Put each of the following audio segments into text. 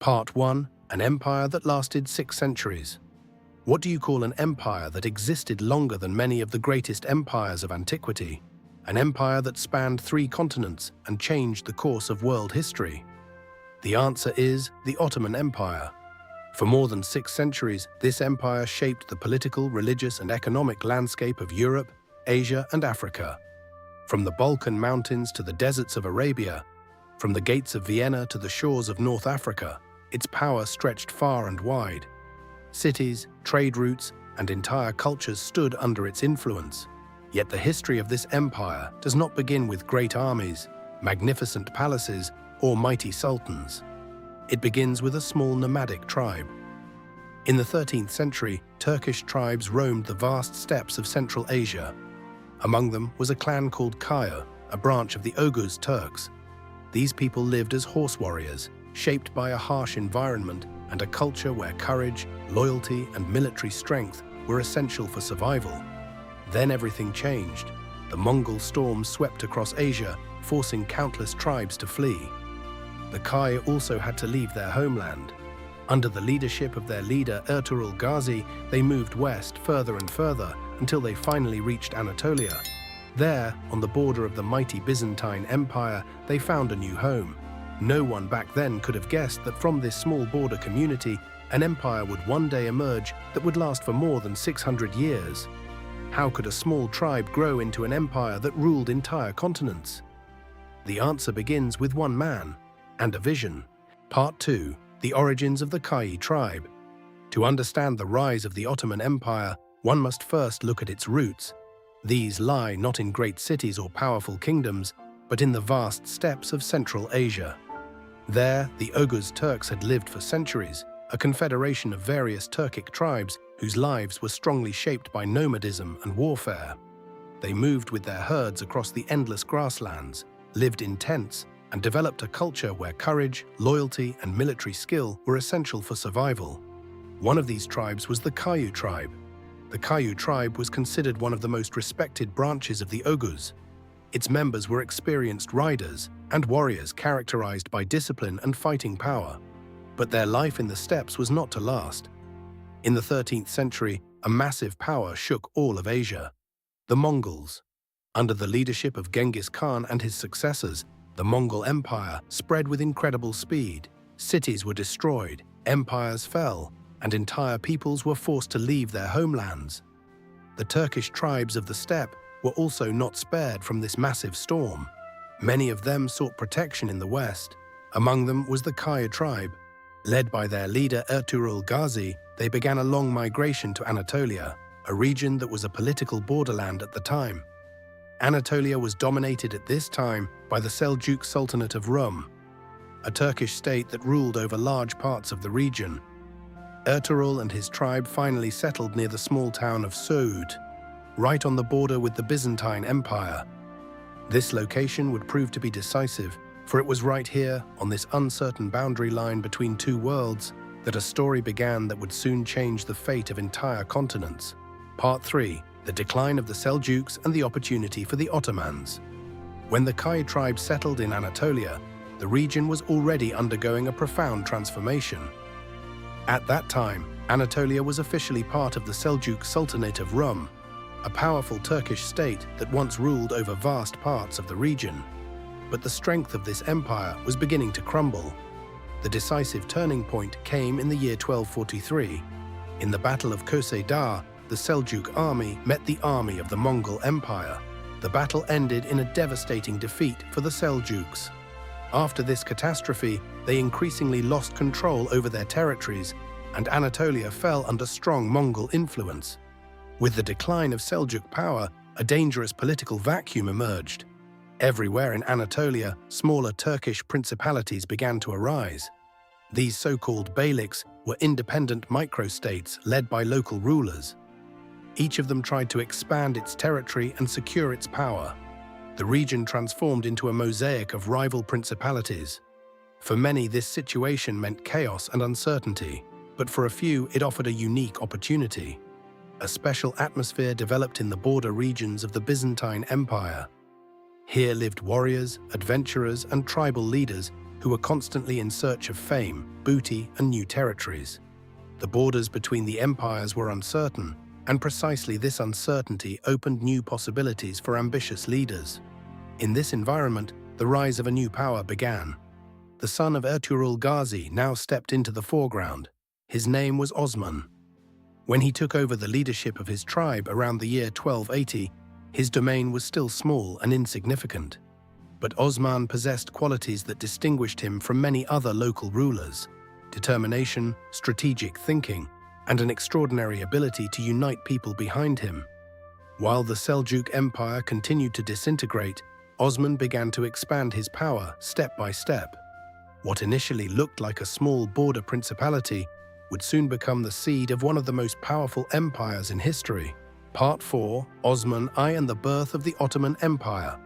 Part 1. An empire that lasted 6 centuries. What do you call an empire that existed longer than many of the greatest empires of antiquity? An empire that spanned 3 continents and changed the course of world history? The answer is the Ottoman Empire. For more than 6 centuries, this empire shaped the political, religious, and economic landscape of Europe, Asia, and Africa. From the Balkan Mountains to the deserts of Arabia, from the gates of Vienna to the shores of North Africa, its power stretched far and wide. Cities, trade routes, and entire cultures stood under its influence. Yet the history of this empire does not begin with great armies, magnificent palaces, or mighty sultans. It begins with a small nomadic tribe. In the 13th century, Turkish tribes roamed the vast steppes of Central Asia. Among them was a clan called Kaya, a branch of the Oghuz Turks. These people lived as horse warriors, shaped by a harsh environment and a culture where courage, loyalty, and military strength were essential for survival. Then everything changed. The Mongol storm swept across Asia, forcing countless tribes to flee. The Kaya also had to leave their homeland. Under the leadership of their leader Ertuğrul Gazi, they moved west further and further until they finally reached Anatolia. There, on the border of the mighty Byzantine Empire, they found a new home. No one back then could have guessed that from this small border community, an empire would one day emerge that would last for more than 600 years. How could a small tribe grow into an empire that ruled entire continents? The answer begins with one man and a vision. Part 2. The origins of the Kaya tribe. To understand the rise of the Ottoman Empire, one must first look at its roots. These lie not in great cities or powerful kingdoms, but in the vast steppes of Central Asia. There, the Oghuz Turks had lived for centuries, a confederation of various Turkic tribes whose lives were strongly shaped by nomadism and warfare. They moved with their herds across the endless grasslands, lived in tents, and developed a culture where courage, loyalty, and military skill were essential for survival. One of these tribes was the Kaya tribe. The Kaya tribe was considered one of the most respected branches of the Oghuz. Its members were experienced riders and warriors characterized by discipline and fighting power. But their life in the steppes was not to last. In the 13th century, a massive power shook all of Asia: the Mongols. Under the leadership of Genghis Khan and his successors, the Mongol Empire spread with incredible speed. Cities were destroyed, empires fell, and entire peoples were forced to leave their homelands. The Turkish tribes of the steppe were also not spared from this massive storm. Many of them sought protection in the west. Among them was the Kaya tribe. Led by their leader Ertuğrul Gazi, they began a long migration to Anatolia, a region that was a political borderland at the time. Anatolia was dominated at this time by the Seljuk Sultanate of Rum, a Turkish state that ruled over large parts of the region. Ertuğrul and his tribe finally settled near the small town of Suud, right on the border with the Byzantine Empire. This location would prove to be decisive, for it was right here, on this uncertain boundary line between two worlds, that a story began that would soon change the fate of entire continents. Part 3. The decline of the Seljuks and the opportunity for the Ottomans. When the Kaya tribe settled in Anatolia, the region was already undergoing a profound transformation. At that time, Anatolia was officially part of the Seljuk Sultanate of Rum, a powerful Turkish state that once ruled over vast parts of the region. But the strength of this empire was beginning to crumble. The decisive turning point came in the year 1243. In the Battle of Köse Dağ, the Seljuk army met the army of the Mongol Empire. The battle ended in a devastating defeat for the Seljuks. After this catastrophe, they increasingly lost control over their territories, and Anatolia fell under strong Mongol influence. With the decline of Seljuk power, a dangerous political vacuum emerged. Everywhere in Anatolia, smaller Turkish principalities began to arise. These so-called beyliks were independent microstates led by local rulers. Each of them tried to expand its territory and secure its power. The region transformed into a mosaic of rival principalities. For many, this situation meant chaos and uncertainty, but for a few, it offered a unique opportunity. A special atmosphere developed in the border regions of the Byzantine Empire. Here lived warriors, adventurers, and tribal leaders who were constantly in search of fame, booty, and new territories. The borders between the empires were uncertain, and precisely this uncertainty opened new possibilities for ambitious leaders. In this environment, the rise of a new power began. The son of Ertuğrul Gazi now stepped into the foreground. His name was Osman. When he took over the leadership of his tribe around the year 1280, his domain was still small and insignificant. But Osman possessed qualities that distinguished him from many other local rulers: determination, strategic thinking, and an extraordinary ability to unite people behind him. While the Seljuk Empire continued to disintegrate, Osman began to expand his power step by step. What initially looked like a small border principality would soon become the seed of one of the most powerful empires in history. Part 4: Osman I and the birth of the Ottoman Empire.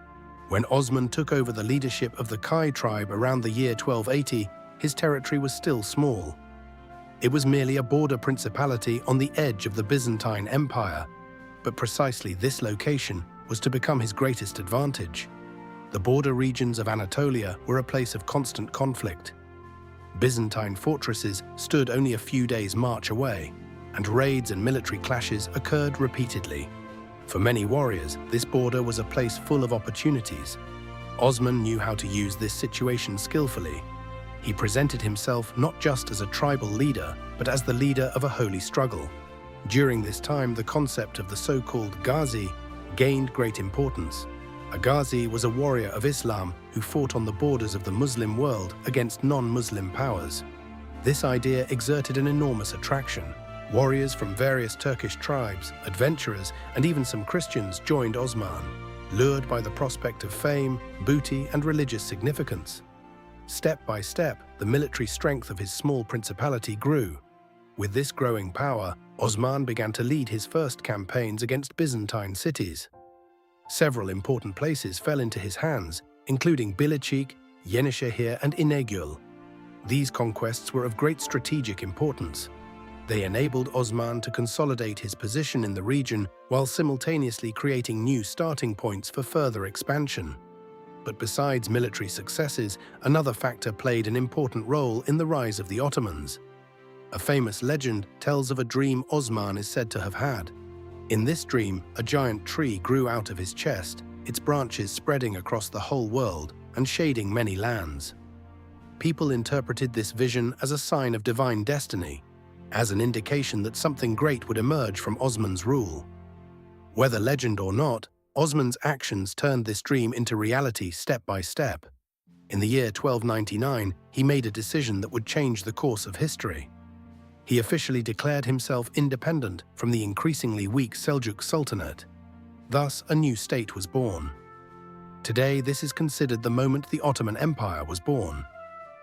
When Osman took over the leadership of the Kai tribe around the year 1280, his territory was still small. It was merely a border principality on the edge of the Byzantine Empire, but precisely this location was to become his greatest advantage. The border regions of Anatolia were a place of constant conflict. Byzantine fortresses stood only a few days' march away, and raids and military clashes occurred repeatedly. For many warriors, this border was a place full of opportunities. Osman knew how to use this situation skillfully. He presented himself not just as a tribal leader, but as the leader of a holy struggle. During this time, the concept of the so-called Ghazi gained great importance. A Ghazi was a warrior of Islam who fought on the borders of the Muslim world against non-Muslim powers. This idea exerted an enormous attraction. Warriors from various Turkish tribes, adventurers, and even some Christians joined Osman, lured by the prospect of fame, booty, and religious significance. Step by step, the military strength of his small principality grew. With this growing power, Osman began to lead his first campaigns against Byzantine cities. Several important places fell into his hands, including Bilecik, Yenişehir, and İnegöl. These conquests were of great strategic importance. They enabled Osman to consolidate his position in the region while simultaneously creating new starting points for further expansion. But besides military successes, another factor played an important role in the rise of the Ottomans. A famous legend tells of a dream Osman is said to have had. In this dream, a giant tree grew out of his chest, its branches spreading across the whole world and shading many lands. People interpreted this vision as a sign of divine destiny, as an indication that something great would emerge from Osman's rule. Whether legend or not, Osman's actions turned this dream into reality step by step. In the year 1299, he made a decision that would change the course of history. He officially declared himself independent from the increasingly weak Seljuk Sultanate. Thus, a new state was born. Today, this is considered the moment the Ottoman Empire was born.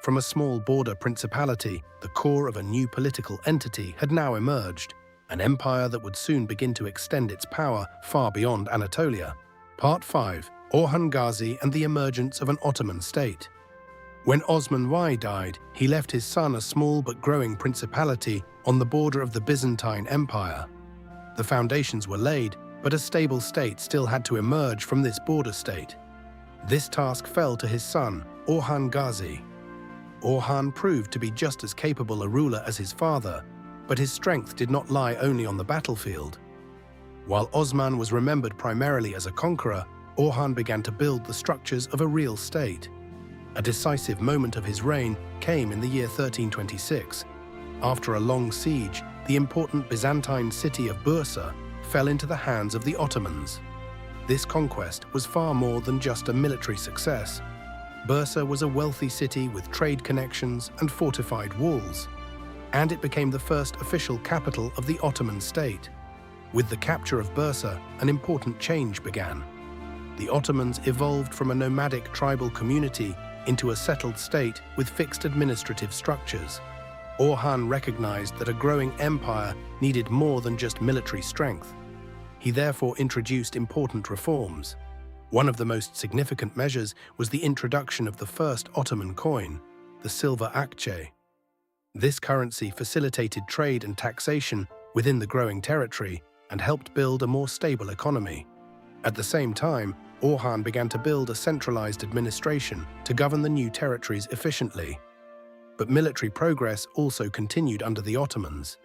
From a small border principality, the core of a new political entity had now emerged, an empire that would soon begin to extend its power far beyond Anatolia. Part 5: Orhan Gazi and the emergence of an Ottoman state. When Osman I died, he left his son a small but growing principality on the border of the Byzantine Empire. The foundations were laid, but a stable state still had to emerge from this border state. This task fell to his son, Orhan Gazi. Orhan proved to be just as capable a ruler as his father, but his strength did not lie only on the battlefield. While Osman was remembered primarily as a conqueror, Orhan began to build the structures of a real state. A decisive moment of his reign came in the year 1326. After a long siege, the important Byzantine city of Bursa fell into the hands of the Ottomans. This conquest was far more than just a military success. Bursa was a wealthy city with trade connections and fortified walls, and it became the first official capital of the Ottoman state. With the capture of Bursa, an important change began. The Ottomans evolved from a nomadic tribal community into a settled state with fixed administrative structures. Orhan recognized that a growing empire needed more than just military strength. He therefore introduced important reforms. One of the most significant measures was the introduction of the first Ottoman coin, the silver akçe. This currency facilitated trade and taxation within the growing territory and helped build a more stable economy. At the same time, Orhan began to build a centralized administration to govern the new territories efficiently. But military progress also continued under the Ottomans.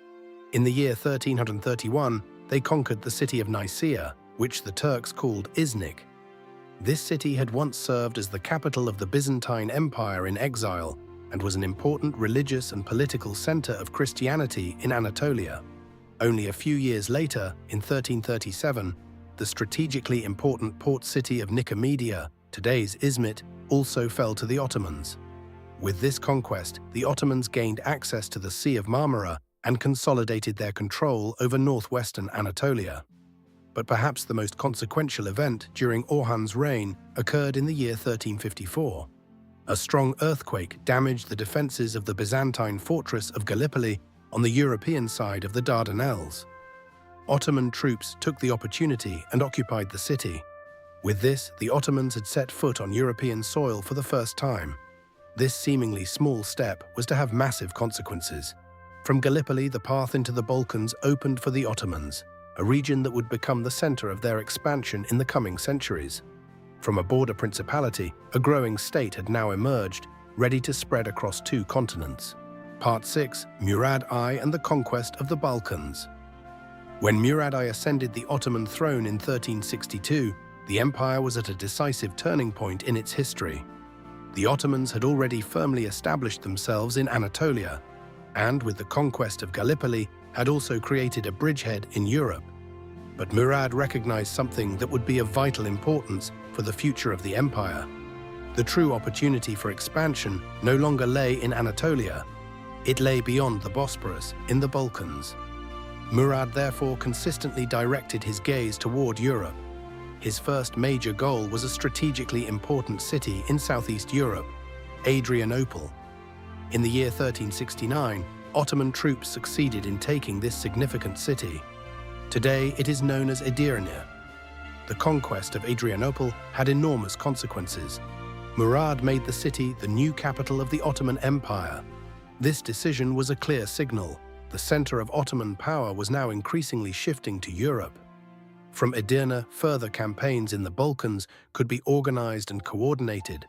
In the year 1331, they conquered the city of Nicaea, which the Turks called Iznik. This city had once served as the capital of the Byzantine Empire in exile and was an important religious and political center of Christianity in Anatolia. Only a few years later, in 1337, the strategically important port city of Nicomedia, today's Izmit, also fell to the Ottomans. With this conquest, the Ottomans gained access to the Sea of Marmara and consolidated their control over northwestern Anatolia. But perhaps the most consequential event during Orhan's reign occurred in the year 1354. A strong earthquake damaged the defenses of the Byzantine fortress of Gallipoli on the European side of the Dardanelles. Ottoman troops took the opportunity and occupied the city. With this, the Ottomans had set foot on European soil for the first time. This seemingly small step was to have massive consequences. From Gallipoli, the path into the Balkans opened for the Ottomans, a region that would become the center of their expansion in the coming centuries. From a border principality, a growing state had now emerged, ready to spread across 2 continents. Part 6: Murad I and the Conquest of the Balkans. When Murad I ascended the Ottoman throne in 1362, the empire was at a decisive turning point in its history. The Ottomans had already firmly established themselves in Anatolia, and with the conquest of Gallipoli, had also created a bridgehead in Europe. But Murad recognized something that would be of vital importance for the future of the empire. The true opportunity for expansion no longer lay in Anatolia. It lay beyond the Bosporus, in the Balkans. Murad therefore consistently directed his gaze toward Europe. His first major goal was a strategically important city in southeast Europe, Adrianople. In the year 1369, Ottoman troops succeeded in taking this significant city. Today, it is known as Edirne. The conquest of Adrianople had enormous consequences. Murad made the city the new capital of the Ottoman Empire. This decision was a clear signal. The center of Ottoman power was now increasingly shifting to Europe. From Edirne, further campaigns in the Balkans could be organized and coordinated.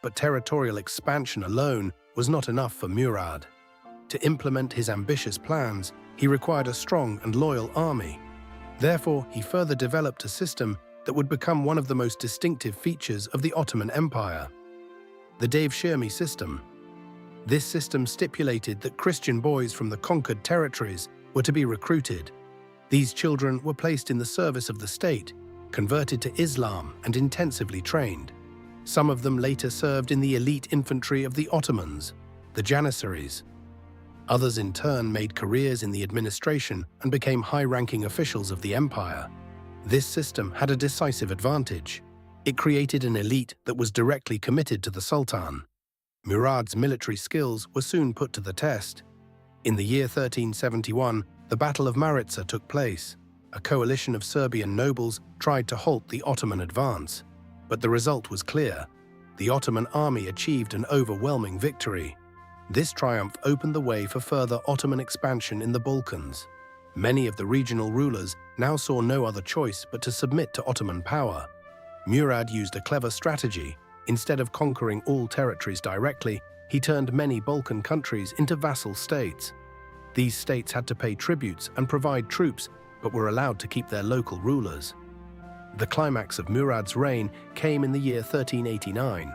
But territorial expansion alone was not enough for Murad. To implement his ambitious plans, he required a strong and loyal army. Therefore, he further developed a system that would become one of the most distinctive features of the Ottoman Empire: the Devshirme system. This system stipulated that Christian boys from the conquered territories were to be recruited. These children were placed in the service of the state, converted to Islam, and intensively trained. Some of them later served in the elite infantry of the Ottomans, the Janissaries. Others in turn made careers in the administration and became high-ranking officials of the empire. This system had a decisive advantage. It created an elite that was directly committed to the Sultan. Murad's military skills were soon put to the test. In the year 1371, the Battle of Maritsa took place. A coalition of Serbian nobles tried to halt the Ottoman advance. But the result was clear. The Ottoman army achieved an overwhelming victory. This triumph opened the way for further Ottoman expansion in the Balkans. Many of the regional rulers now saw no other choice but to submit to Ottoman power. Murad used a clever strategy. Instead of conquering all territories directly, he turned many Balkan countries into vassal states. These states had to pay tributes and provide troops, but were allowed to keep their local rulers. The climax of Murad's reign came in the year 1389.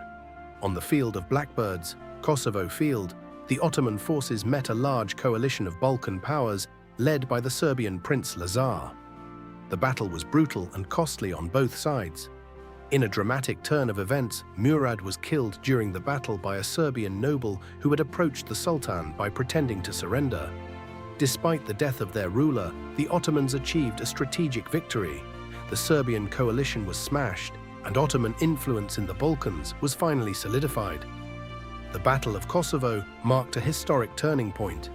On the field of Blackbirds, Kosovo Field, the Ottoman forces met a large coalition of Balkan powers led by the Serbian Prince Lazar. The battle was brutal and costly on both sides. In a dramatic turn of events, Murad was killed during the battle by a Serbian noble who had approached the Sultan by pretending to surrender. Despite the death of their ruler, the Ottomans achieved a strategic victory. The Serbian coalition was smashed, and Ottoman influence in the Balkans was finally solidified. The Battle of Kosovo marked a historic turning point.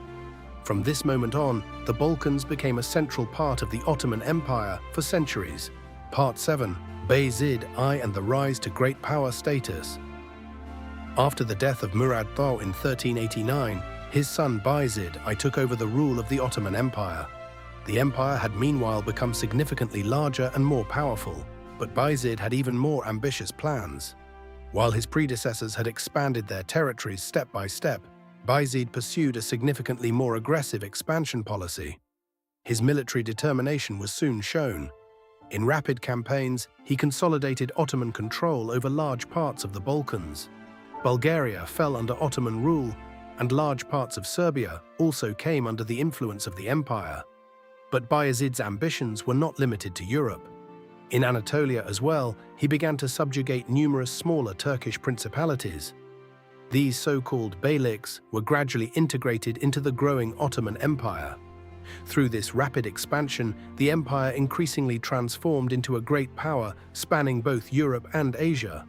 From this moment on, the Balkans became a central part of the Ottoman Empire for centuries. Part 7: Bayezid I and the Rise to Great Power Status. After the death of Murad II in 1389, his son Bayezid I took over the rule of the Ottoman Empire. The empire had meanwhile become significantly larger and more powerful. But Bayezid had even more ambitious plans. While his predecessors had expanded their territories step by step, Bayezid pursued a significantly more aggressive expansion policy. His military determination was soon shown. In rapid campaigns, he consolidated Ottoman control over large parts of the Balkans. Bulgaria fell under Ottoman rule, and large parts of Serbia also came under the influence of the empire. But Bayezid's ambitions were not limited to Europe. In Anatolia as well, he began to subjugate numerous smaller Turkish principalities. These so-called beyliks were gradually integrated into the growing Ottoman Empire. Through this rapid expansion, the empire increasingly transformed into a great power spanning both Europe and Asia.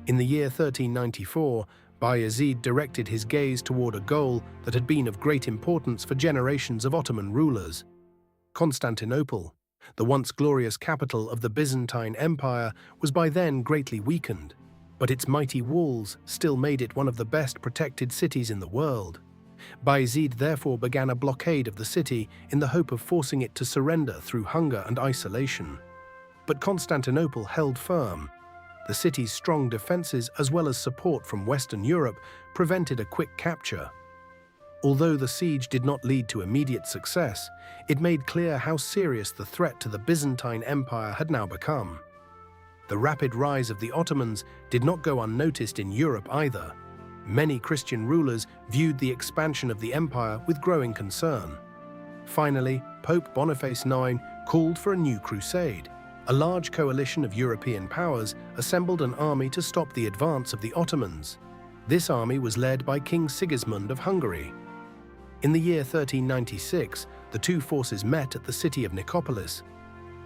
In the year 1394, Bayezid directed his gaze toward a goal that had been of great importance for generations of Ottoman rulers. Constantinople, the once glorious capital of the Byzantine Empire, was by then greatly weakened, but its mighty walls still made it one of the best protected cities in the world. Bayezid therefore began a blockade of the city in the hope of forcing it to surrender through hunger and isolation. But Constantinople held firm. The city's strong defenses, as well as support from Western Europe, prevented a quick capture. Although the siege did not lead to immediate success, it made clear how serious the threat to the Byzantine Empire had now become. The rapid rise of the Ottomans did not go unnoticed in Europe either. Many Christian rulers viewed the expansion of the empire with growing concern. Finally, Pope Boniface IX called for a new crusade. A large coalition of European powers assembled an army to stop the advance of the Ottomans. This army was led by King Sigismund of Hungary. In the year 1396, the two forces met at the city of Nicopolis.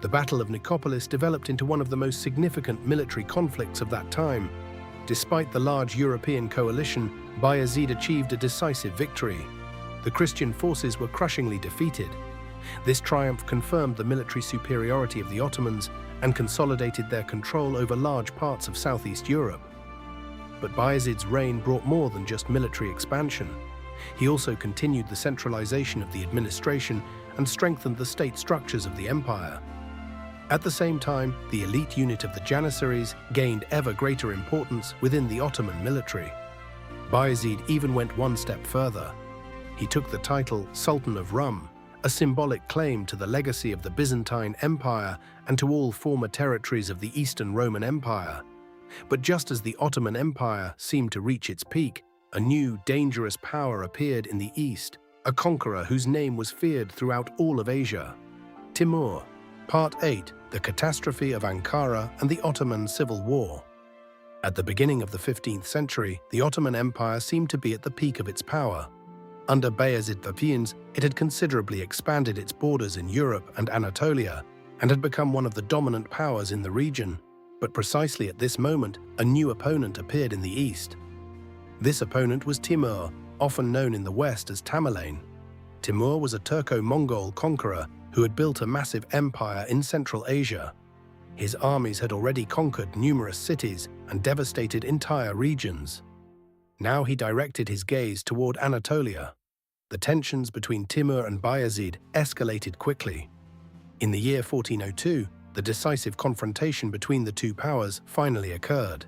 The Battle of Nicopolis developed into one of the most significant military conflicts of that time. Despite the large European coalition, Bayezid achieved a decisive victory. The Christian forces were crushingly defeated. This triumph confirmed the military superiority of the Ottomans and consolidated their control over large parts of Southeast Europe. But Bayezid's reign brought more than just military expansion. He also continued the centralization of the administration and strengthened the state structures of the empire. At the same time, the elite unit of the Janissaries gained ever greater importance within the Ottoman military. Bayezid even went one step further. He took the title Sultan of Rum, a symbolic claim to the legacy of the Byzantine Empire and to all former territories of the Eastern Roman Empire. But just as the Ottoman Empire seemed to reach its peak, a new, dangerous power appeared in the east, a conqueror whose name was feared throughout all of Asia. Timur. Part 8. The Catastrophe of Ankara and the Ottoman Civil War. At the beginning of the 15th century, the Ottoman Empire seemed to be at the peak of its power. Under Bayezid Papians, it had considerably expanded its borders in Europe and Anatolia, and had become one of the dominant powers in the region. But precisely at this moment, a new opponent appeared in the east. This opponent was Timur, often known in the West as Tamerlane. Timur was a Turco-Mongol conqueror who had built a massive empire in Central Asia. His armies had already conquered numerous cities and devastated entire regions. Now he directed his gaze toward Anatolia. The tensions between Timur and Bayezid escalated quickly. In the year 1402, the decisive confrontation between the two powers finally occurred.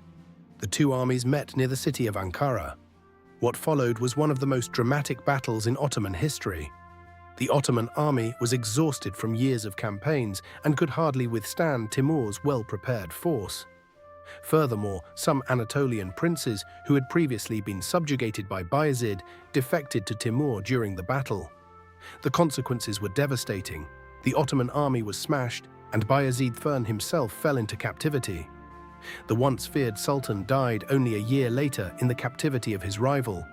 The two armies met near the city of Ankara. What followed was one of the most dramatic battles in Ottoman history. The Ottoman army was exhausted from years of campaigns and could hardly withstand Timur's well-prepared force. Furthermore, some Anatolian princes who had previously been subjugated by Bayezid defected to Timur during the battle. The consequences were devastating. The Ottoman army was smashed, and Bayezid himself fell into captivity. The once feared Sultan died only a year later in the captivity of his rival.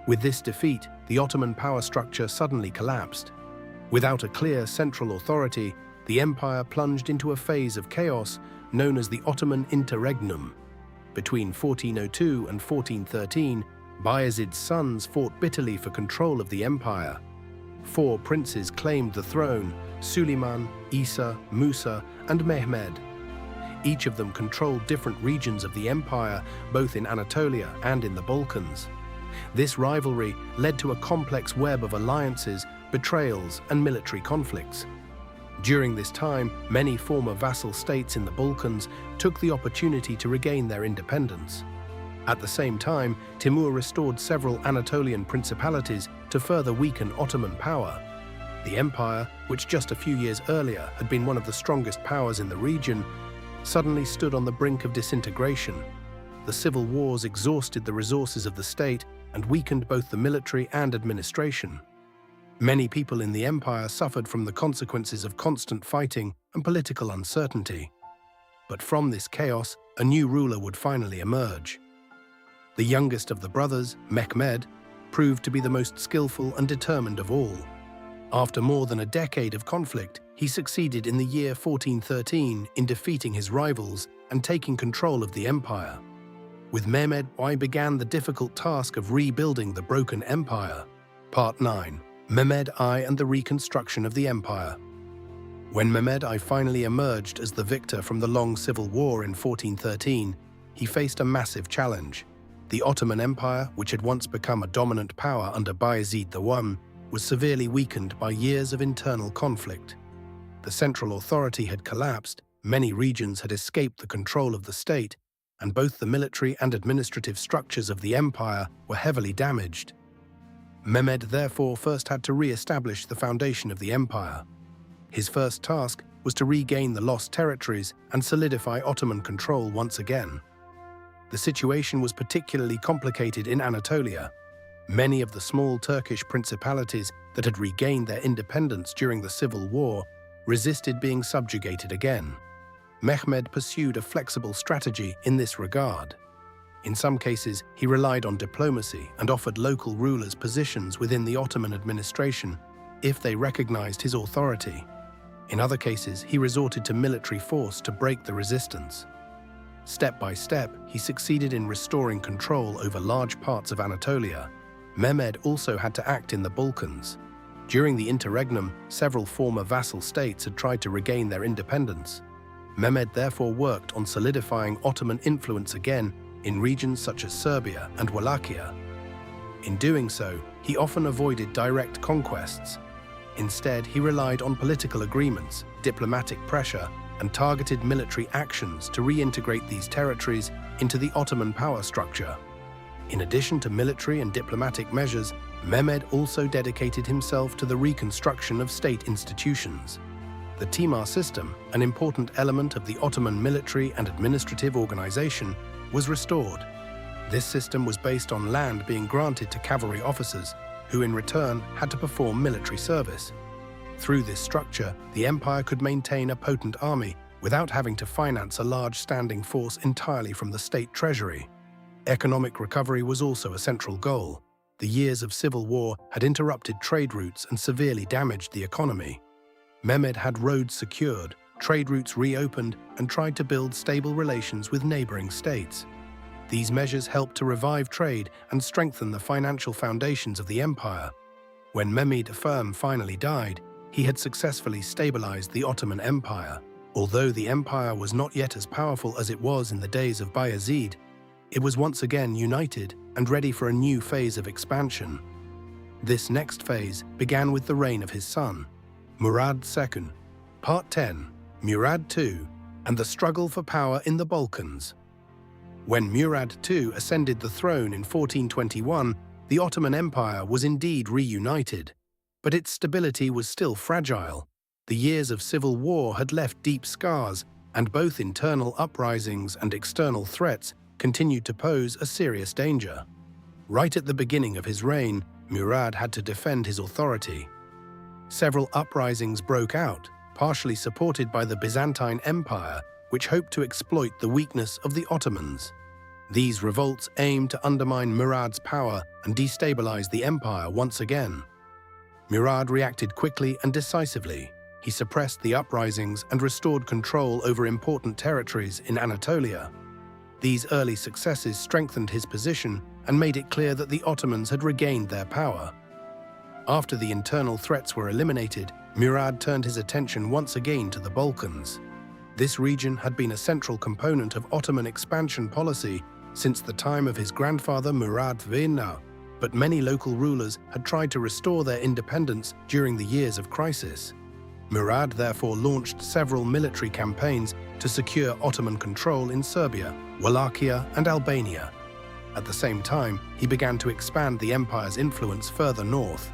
With this defeat, the Ottoman power structure suddenly collapsed. Without a clear central authority, the empire plunged into a phase of chaos known as the Ottoman Interregnum. Between 1402 and 1413, Bayezid's sons fought bitterly for control of the empire. 4 princes claimed the throne: Suleiman, Isa, Musa, and Mehmed. Each of them controlled different regions of the empire, both in Anatolia and in the Balkans. This rivalry led to a complex web of alliances, betrayals, and military conflicts. During this time, many former vassal states in the Balkans took the opportunity to regain their independence. At the same time, Timur restored several Anatolian principalities to further weaken Ottoman power. The empire, which just a few years earlier had been one of the strongest powers in the region, suddenly stood on the brink of disintegration. The civil wars exhausted the resources of the state and weakened both the military and administration. Many people in the empire suffered from the consequences of constant fighting and political uncertainty. But from this chaos, a new ruler would finally emerge. The youngest of the brothers, Mehmed, proved to be the most skillful and determined of all. After more than a decade of conflict, he succeeded in the year 1413 in defeating his rivals and taking control of the empire. With Mehmed I began the difficult task of rebuilding the broken empire. Part 9. Mehmed I and the reconstruction of the empire. When Mehmed I finally emerged as the victor from the long civil war in 1413, he faced a massive challenge. The Ottoman Empire, which had once become a dominant power under Bayezid I, was severely weakened by years of internal conflict. The central authority had collapsed, many regions had escaped the control of the state, and both the military and administrative structures of the empire were heavily damaged. Mehmed therefore first had to re-establish the foundation of the empire. His first task was to regain the lost territories and solidify Ottoman control once again. The situation was particularly complicated in Anatolia. Many of the small Turkish principalities that had regained their independence during the civil war resisted being subjugated again. Mehmed pursued a flexible strategy in this regard. In some cases, he relied on diplomacy and offered local rulers positions within the Ottoman administration if they recognized his authority. In other cases, he resorted to military force to break the resistance. Step by step, he succeeded in restoring control over large parts of Anatolia. Mehmed also had to act in the Balkans. During the interregnum, several former vassal states had tried to regain their independence. Mehmed therefore worked on solidifying Ottoman influence again in regions such as Serbia and Wallachia. In doing so, he often avoided direct conquests. Instead, he relied on political agreements, diplomatic pressure, and targeted military actions to reintegrate these territories into the Ottoman power structure. In addition to military and diplomatic measures, Mehmed also dedicated himself to the reconstruction of state institutions. The Timar system, an important element of the Ottoman military and administrative organization, was restored. This system was based on land being granted to cavalry officers, who in return had to perform military service. Through this structure, the empire could maintain a potent army without having to finance a large standing force entirely from the state treasury. Economic recovery was also a central goal. The years of civil war had interrupted trade routes and severely damaged the economy. Mehmed had roads secured, trade routes reopened, and tried to build stable relations with neighboring states. These measures helped to revive trade and strengthen the financial foundations of the empire. When Mehmed I finally died, he had successfully stabilized the Ottoman Empire. Although the empire was not yet as powerful as it was in the days of Bayezid, it was once again united and ready for a new phase of expansion. This next phase began with the reign of his son, Murad II. Part 10. Murad II and the struggle for power in the Balkans. When Murad II ascended the throne in 1421, the Ottoman Empire was indeed reunited, but its stability was still fragile. The years of civil war had left deep scars, and both internal uprisings and external threats continued to pose a serious danger. Right at the beginning of his reign, Murad had to defend his authority. Several uprisings broke out, partially supported by the Byzantine Empire, which hoped to exploit the weakness of the Ottomans. These revolts aimed to undermine Murad's power and destabilize the empire once again. Murad reacted quickly and decisively. He suppressed the uprisings and restored control over important territories in Anatolia. These early successes strengthened his position and made it clear that the Ottomans had regained their power. After the internal threats were eliminated, Murad turned his attention once again to the Balkans. This region had been a central component of Ottoman expansion policy since the time of his grandfather Murad I, but many local rulers had tried to restore their independence during the years of crisis. Murad therefore launched several military campaigns to secure Ottoman control in Serbia, Wallachia, and Albania. At the same time, he began to expand the empire's influence further north.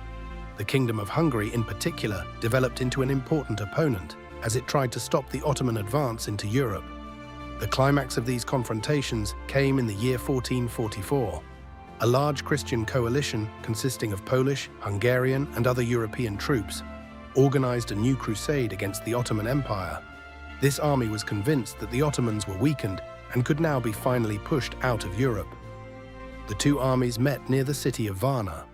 The Kingdom of Hungary, in particular, developed into an important opponent as it tried to stop the Ottoman advance into Europe. The climax of these confrontations came in the year 1444. A large Christian coalition consisting of Polish, Hungarian, and other European troops organized a new crusade against the Ottoman Empire. This army was convinced that the Ottomans were weakened and could now be finally pushed out of Europe. The two armies met near the city of Varna.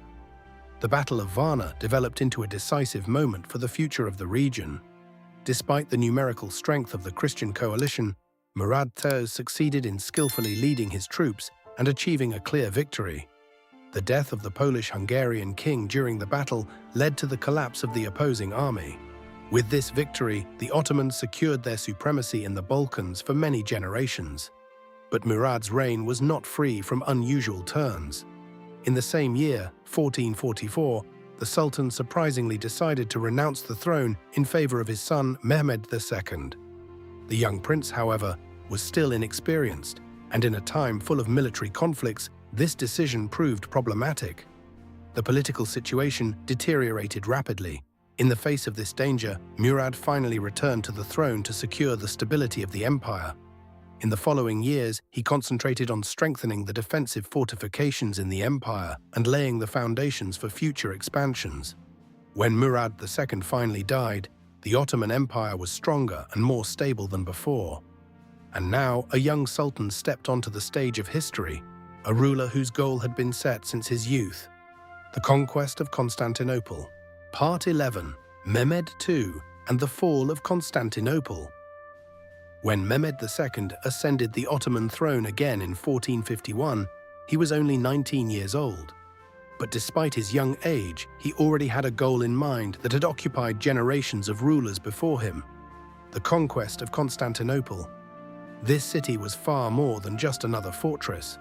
The Battle of Varna developed into a decisive moment for the future of the region. Despite the numerical strength of the Christian coalition, Murad III succeeded in skillfully leading his troops and achieving a clear victory. The death of the Polish-Hungarian king during the battle led to the collapse of the opposing army. With this victory, the Ottomans secured their supremacy in the Balkans for many generations. But Murad's reign was not free from unusual turns. In the same year, 1444, the Sultan surprisingly decided to renounce the throne in favor of his son Mehmed II. The young prince, however, was still inexperienced, and in a time full of military conflicts, this decision proved problematic. The political situation deteriorated rapidly. In the face of this danger, Murad finally returned to the throne to secure the stability of the empire. In the following years, he concentrated on strengthening the defensive fortifications in the empire and laying the foundations for future expansions. When Murad II finally died, the Ottoman Empire was stronger and more stable than before. And now, a young sultan stepped onto the stage of history, a ruler whose goal had been set since his youth. The Conquest of Constantinople. Part 11. Mehmed II and the Fall of Constantinople. When Mehmed II ascended the Ottoman throne again in 1451, he was only 19 years old. But despite his young age, he already had a goal in mind that had occupied generations of rulers before him: the conquest of Constantinople. This city was far more than just another fortress.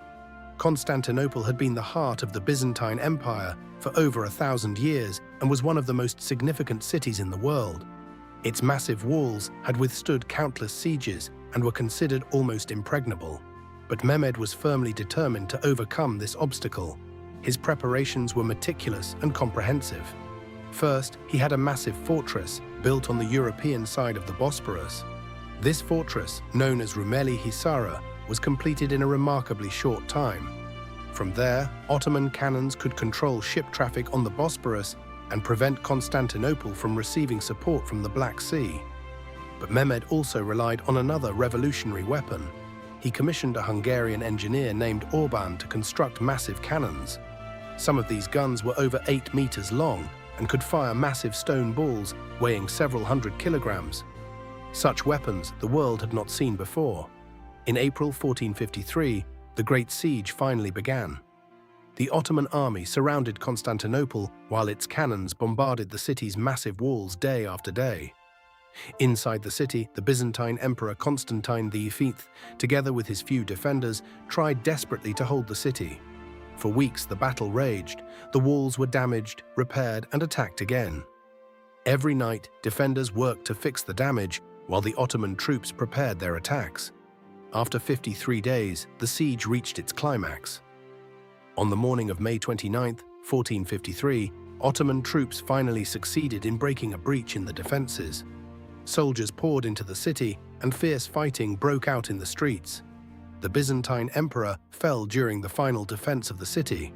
Constantinople had been the heart of the Byzantine Empire for over 1,000 years and was one of the most significant cities in the world. Its massive walls had withstood countless sieges and were considered almost impregnable. But Mehmed was firmly determined to overcome this obstacle. His preparations were meticulous and comprehensive. First, he had a massive fortress built on the European side of the Bosporus. This fortress, known as Rumeli Hisara, was completed in a remarkably short time. From there, Ottoman cannons could control ship traffic on the Bosporus and prevent Constantinople from receiving support from the Black Sea. But Mehmed also relied on another revolutionary weapon. He commissioned a Hungarian engineer named Orban to construct massive cannons. Some of these guns were over 8 meters long and could fire massive stone balls weighing several hundred kilograms. Such weapons the world had not seen before. In April 1453, the Great Siege finally began. The Ottoman army surrounded Constantinople while its cannons bombarded the city's massive walls day after day. Inside the city, the Byzantine Emperor Constantine V, together with his few defenders, tried desperately to hold the city. For weeks the battle raged. The walls were damaged, repaired, and attacked again. Every night, defenders worked to fix the damage, while the Ottoman troops prepared their attacks. After 53 days, the siege reached its climax. On the morning of May 29, 1453, Ottoman troops finally succeeded in breaking a breach in the defenses. Soldiers poured into the city, and fierce fighting broke out in the streets. The Byzantine emperor fell during the final defense of the city.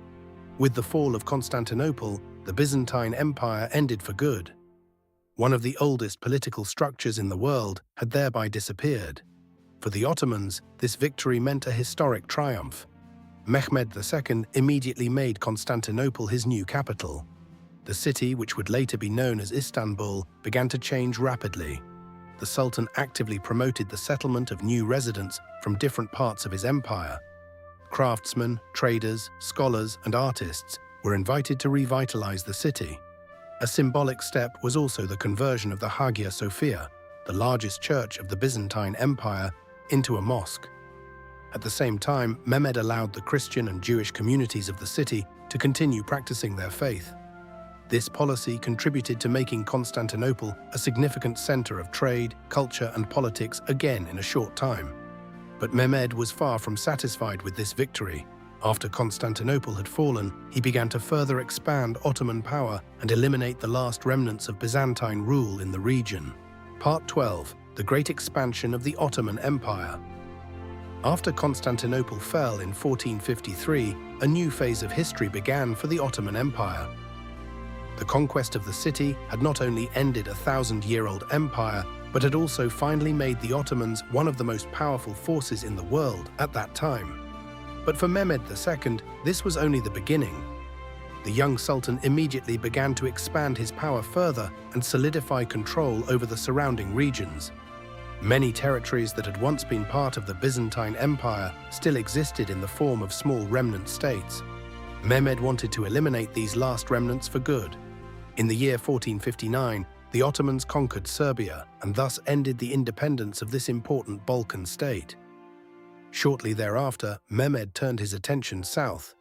With the fall of Constantinople, the Byzantine Empire ended for good. One of the oldest political structures in the world had thereby disappeared. For the Ottomans, this victory meant a historic triumph. Mehmed II immediately made Constantinople his new capital. The city, which would later be known as Istanbul, began to change rapidly. The Sultan actively promoted the settlement of new residents from different parts of his empire. Craftsmen, traders, scholars, and artists were invited to revitalize the city. A symbolic step was also the conversion of the Hagia Sophia, the largest church of the Byzantine Empire, into a mosque. At the same time, Mehmed allowed the Christian and Jewish communities of the city to continue practicing their faith. This policy contributed to making Constantinople a significant center of trade, culture, and politics again in a short time. But Mehmed was far from satisfied with this victory. After Constantinople had fallen, he began to further expand Ottoman power and eliminate the last remnants of Byzantine rule in the region. Part 12. The Great Expansion of the Ottoman Empire. After Constantinople fell in 1453, a new phase of history began for the Ottoman Empire. The conquest of the city had not only ended a 1,000-year-old empire, but had also finally made the Ottomans one of the most powerful forces in the world at that time. But for Mehmed II, this was only the beginning. The young sultan immediately began to expand his power further and solidify control over the surrounding regions. Many territories that had once been part of the Byzantine Empire still existed in the form of small remnant states. Mehmed wanted to eliminate these last remnants for good. In the year 1459, the Ottomans conquered Serbia and thus ended the independence of this important Balkan state. Shortly thereafter, Mehmed turned his attention south.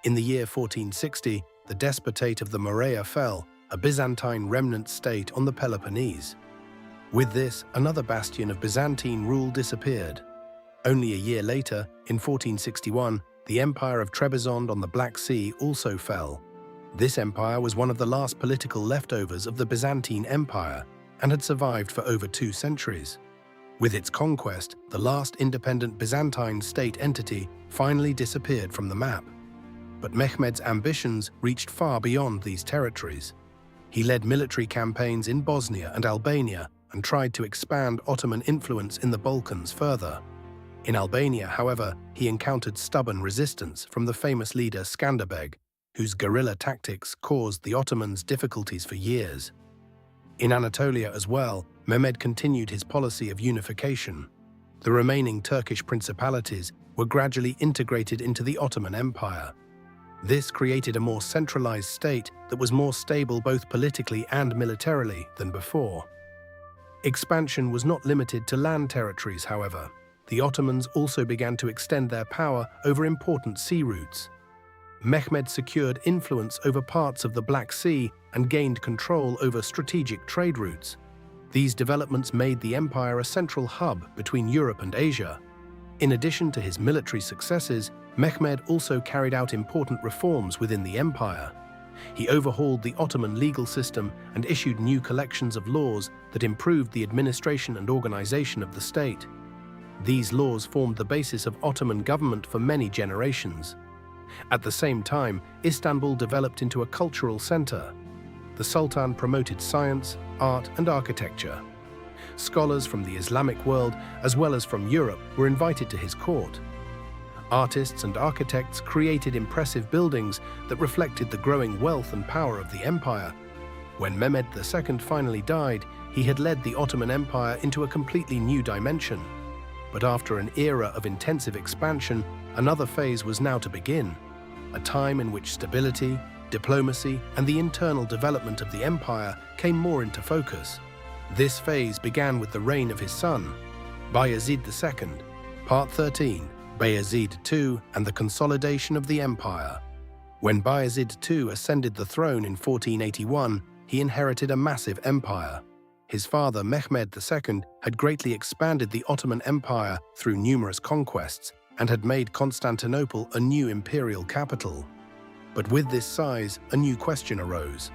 In the year 1460, the despotate of the Morea fell, a Byzantine remnant state on the Peloponnese. With this, another bastion of Byzantine rule disappeared. Only a year later, in 1461, the Empire of Trebizond on the Black Sea also fell. This empire was one of the last political leftovers of the Byzantine Empire and had survived for over 2 centuries. With its conquest, the last independent Byzantine state entity finally disappeared from the map. But Mehmed's ambitions reached far beyond these territories. He led military campaigns in Bosnia and Albania and tried to expand Ottoman influence in the Balkans further. In Albania, however, he encountered stubborn resistance from the famous leader Skanderbeg, whose guerrilla tactics caused the Ottomans difficulties for years. In Anatolia as well, Mehmed continued his policy of unification. The remaining Turkish principalities were gradually integrated into the Ottoman Empire. This created a more centralized state that was more stable both politically and militarily than before. Expansion was not limited to land territories, however. The Ottomans also began to extend their power over important sea routes. Mehmed secured influence over parts of the Black Sea and gained control over strategic trade routes. These developments made the empire a central hub between Europe and Asia. In addition to his military successes, Mehmed also carried out important reforms within the empire. He overhauled the Ottoman legal system and issued new collections of laws that improved the administration and organization of the state. These laws formed the basis of Ottoman government for many generations. At the same time, Istanbul developed into a cultural center. The Sultan promoted science, art, and architecture. Scholars from the Islamic world, as well as from Europe, were invited to his court. Artists and architects created impressive buildings that reflected the growing wealth and power of the empire. When Mehmed II finally died, he had led the Ottoman Empire into a completely new dimension. But after an era of intensive expansion, another phase was now to begin, a time in which stability, diplomacy, and the internal development of the empire came more into focus. This phase began with the reign of his son, Bayezid II. Part 13. Bayezid II and the consolidation of the empire. When Bayezid II ascended the throne in 1481, he inherited a massive empire. His father, Mehmed II, had greatly expanded the Ottoman Empire through numerous conquests and had made Constantinople a new imperial capital. But with this size, a new question arose.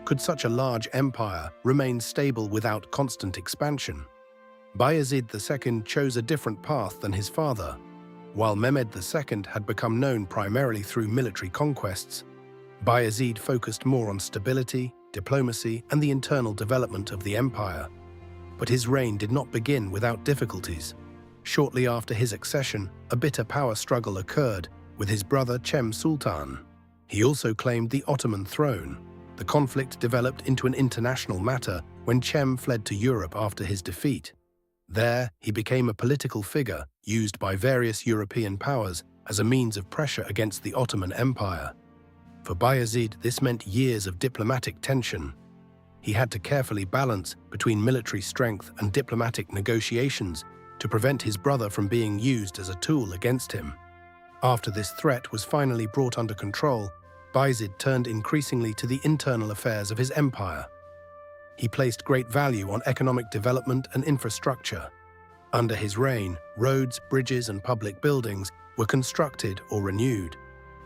Could such a large empire remain stable without constant expansion? Bayezid II chose a different path than his father. While Mehmed II had become known primarily through military conquests, Bayezid focused more on stability, diplomacy, and the internal development of the empire. But his reign did not begin without difficulties. Shortly after his accession, a bitter power struggle occurred with his brother Cem Sultan. He also claimed the Ottoman throne. The conflict developed into an international matter when Cem fled to Europe after his defeat. There, he became a political figure used by various European powers as a means of pressure against the Ottoman Empire. For Bayezid, this meant years of diplomatic tension. He had to carefully balance between military strength and diplomatic negotiations to prevent his brother from being used as a tool against him. After this threat was finally brought under control, Bayezid turned increasingly to the internal affairs of his empire. He placed great value on economic development and infrastructure. Under his reign, roads, bridges, and public buildings were constructed or renewed.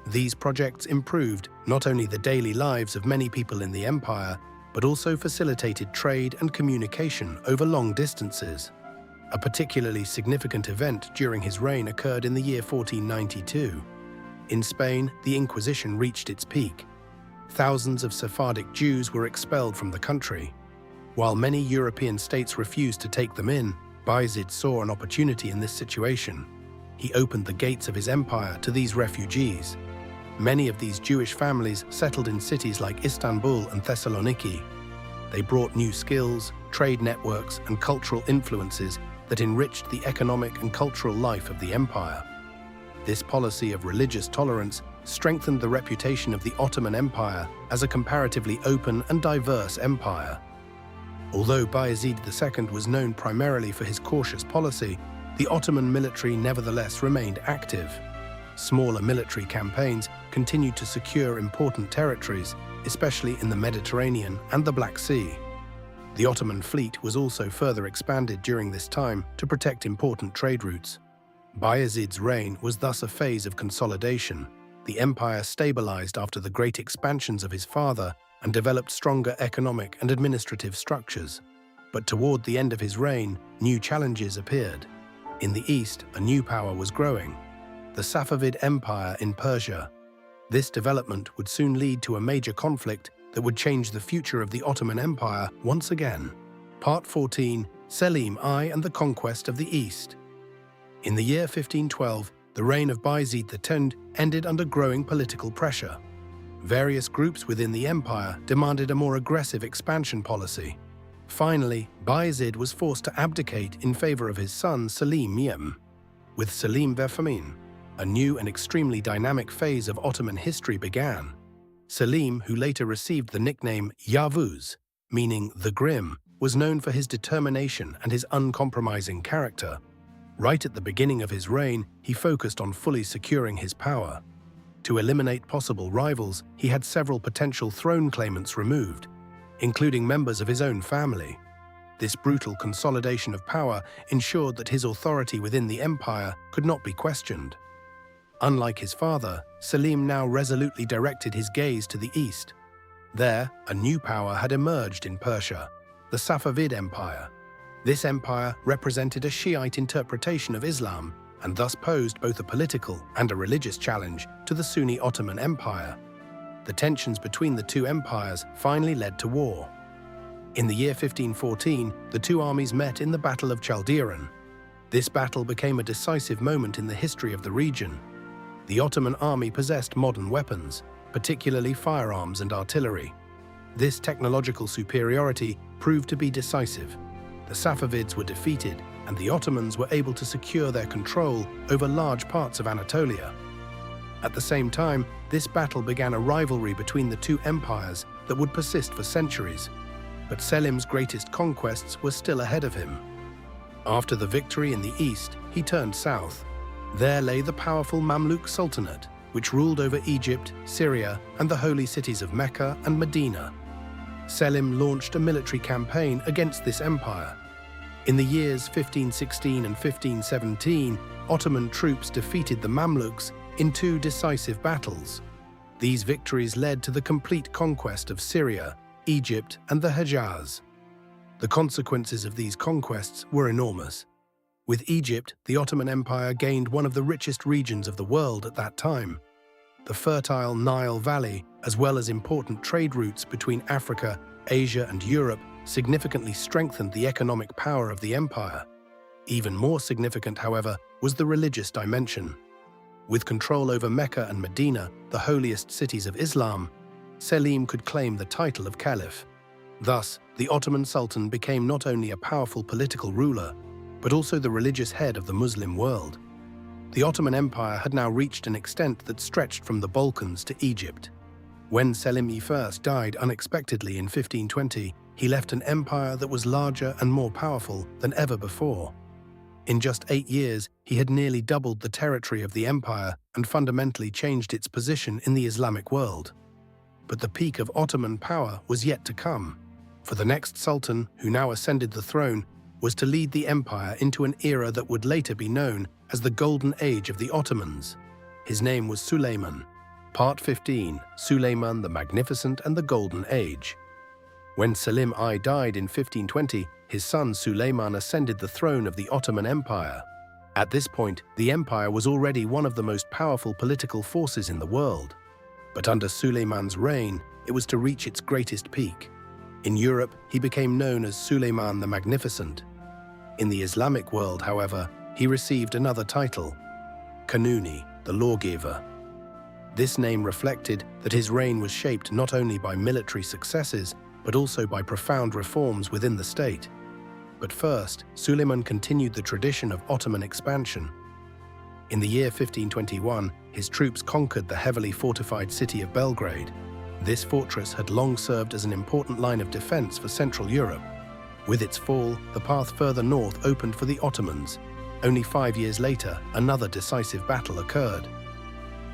These projects improved not only the daily lives of many people in the empire, but also facilitated trade and communication over long distances. A particularly significant event during his reign occurred in the year 1492. In Spain, the Inquisition reached its peak. Thousands of Sephardic Jews were expelled from the country. While many European states refused to take them in, Bayezid saw an opportunity in this situation. He opened the gates of his empire to these refugees. Many of these Jewish families settled in cities like Istanbul and Thessaloniki. They brought new skills, trade networks, and cultural influences that enriched the economic and cultural life of the empire. This policy of religious tolerance strengthened the reputation of the Ottoman Empire as a comparatively open and diverse empire. Although Bayezid II was known primarily for his cautious policy, the Ottoman military nevertheless remained active. Smaller military campaigns continued to secure important territories, especially in the Mediterranean and the Black Sea. The Ottoman fleet was also further expanded during this time to protect important trade routes. Bayezid's reign was thus a phase of consolidation. The empire stabilized after the great expansions of his father and developed stronger economic and administrative structures. But toward the end of his reign, new challenges appeared. In the east, a new power was growing: the Safavid Empire in Persia. This development would soon lead to a major conflict that would change the future of the Ottoman Empire once again. Part 14: Selim I and the Conquest of the East. In the year 1512, the reign of Bayezid X ended under growing political pressure. Various groups within the empire demanded a more aggressive expansion policy. Finally, Bayezid was forced to abdicate in favor of his son Selim I. With Selim Verfamin, a new and extremely dynamic phase of Ottoman history began. Selim, who later received the nickname Yavuz, meaning the Grim, was known for his determination and his uncompromising character. Right at the beginning of his reign, he focused on fully securing his power. To eliminate possible rivals, he had several potential throne claimants removed, including members of his own family. This brutal consolidation of power ensured that his authority within the empire could not be questioned. Unlike his father, Selim now resolutely directed his gaze to the east. There, a new power had emerged in Persia, the Safavid Empire. This empire represented a Shiite interpretation of Islam and thus posed both a political and a religious challenge to the Sunni Ottoman Empire. The tensions between the two empires finally led to war. In the year 1514, the two armies met in the Battle of Chaldiran. This battle became a decisive moment in the history of the region. The Ottoman army possessed modern weapons, particularly firearms and artillery. This technological superiority proved to be decisive. The Safavids were defeated, and the Ottomans were able to secure their control over large parts of Anatolia. At the same time, this battle began a rivalry between the two empires that would persist for centuries. But Selim's greatest conquests were still ahead of him. After the victory in the east, he turned south. There lay the powerful Mamluk Sultanate, which ruled over Egypt, Syria, and the holy cities of Mecca and Medina. Selim launched a military campaign against this empire. In the years 1516 and 1517, Ottoman troops defeated the Mamluks in two decisive battles. These victories led to the complete conquest of Syria, Egypt, and the Hejaz. The consequences of these conquests were enormous. With Egypt, the Ottoman Empire gained one of the richest regions of the world at that time. The fertile Nile Valley, as well as important trade routes between Africa, Asia, and Europe, significantly strengthened the economic power of the empire. Even more significant, however, was the religious dimension. With control over Mecca and Medina, the holiest cities of Islam, Selim could claim the title of caliph. Thus, the Ottoman Sultan became not only a powerful political ruler, but also the religious head of the Muslim world. The Ottoman Empire had now reached an extent that stretched from the Balkans to Egypt. When Selim I died unexpectedly in 1520, he left an empire that was larger and more powerful than ever before. In just 8 years, he had nearly doubled the territory of the empire and fundamentally changed its position in the Islamic world. But the peak of Ottoman power was yet to come, for the next sultan, who now ascended the throne, was to lead the empire into an era that would later be known as the Golden Age of the Ottomans. His name was Suleiman. Part 15, Suleiman the Magnificent and the Golden Age. When Selim I died in 1520, his son Suleiman ascended the throne of the Ottoman Empire. At this point, the empire was already one of the most powerful political forces in the world. But under Suleiman's reign, it was to reach its greatest peak. In Europe, he became known as Suleiman the Magnificent. In the Islamic world, however, he received another title, Kanuni, the lawgiver. This name reflected that his reign was shaped not only by military successes, but also by profound reforms within the state. But first, Suleiman continued the tradition of Ottoman expansion. In the year 1521, his troops conquered the heavily fortified city of Belgrade. This fortress had long served as an important line of defense for Central Europe. With its fall, the path further north opened for the Ottomans. Only 5 years later, another decisive battle occurred.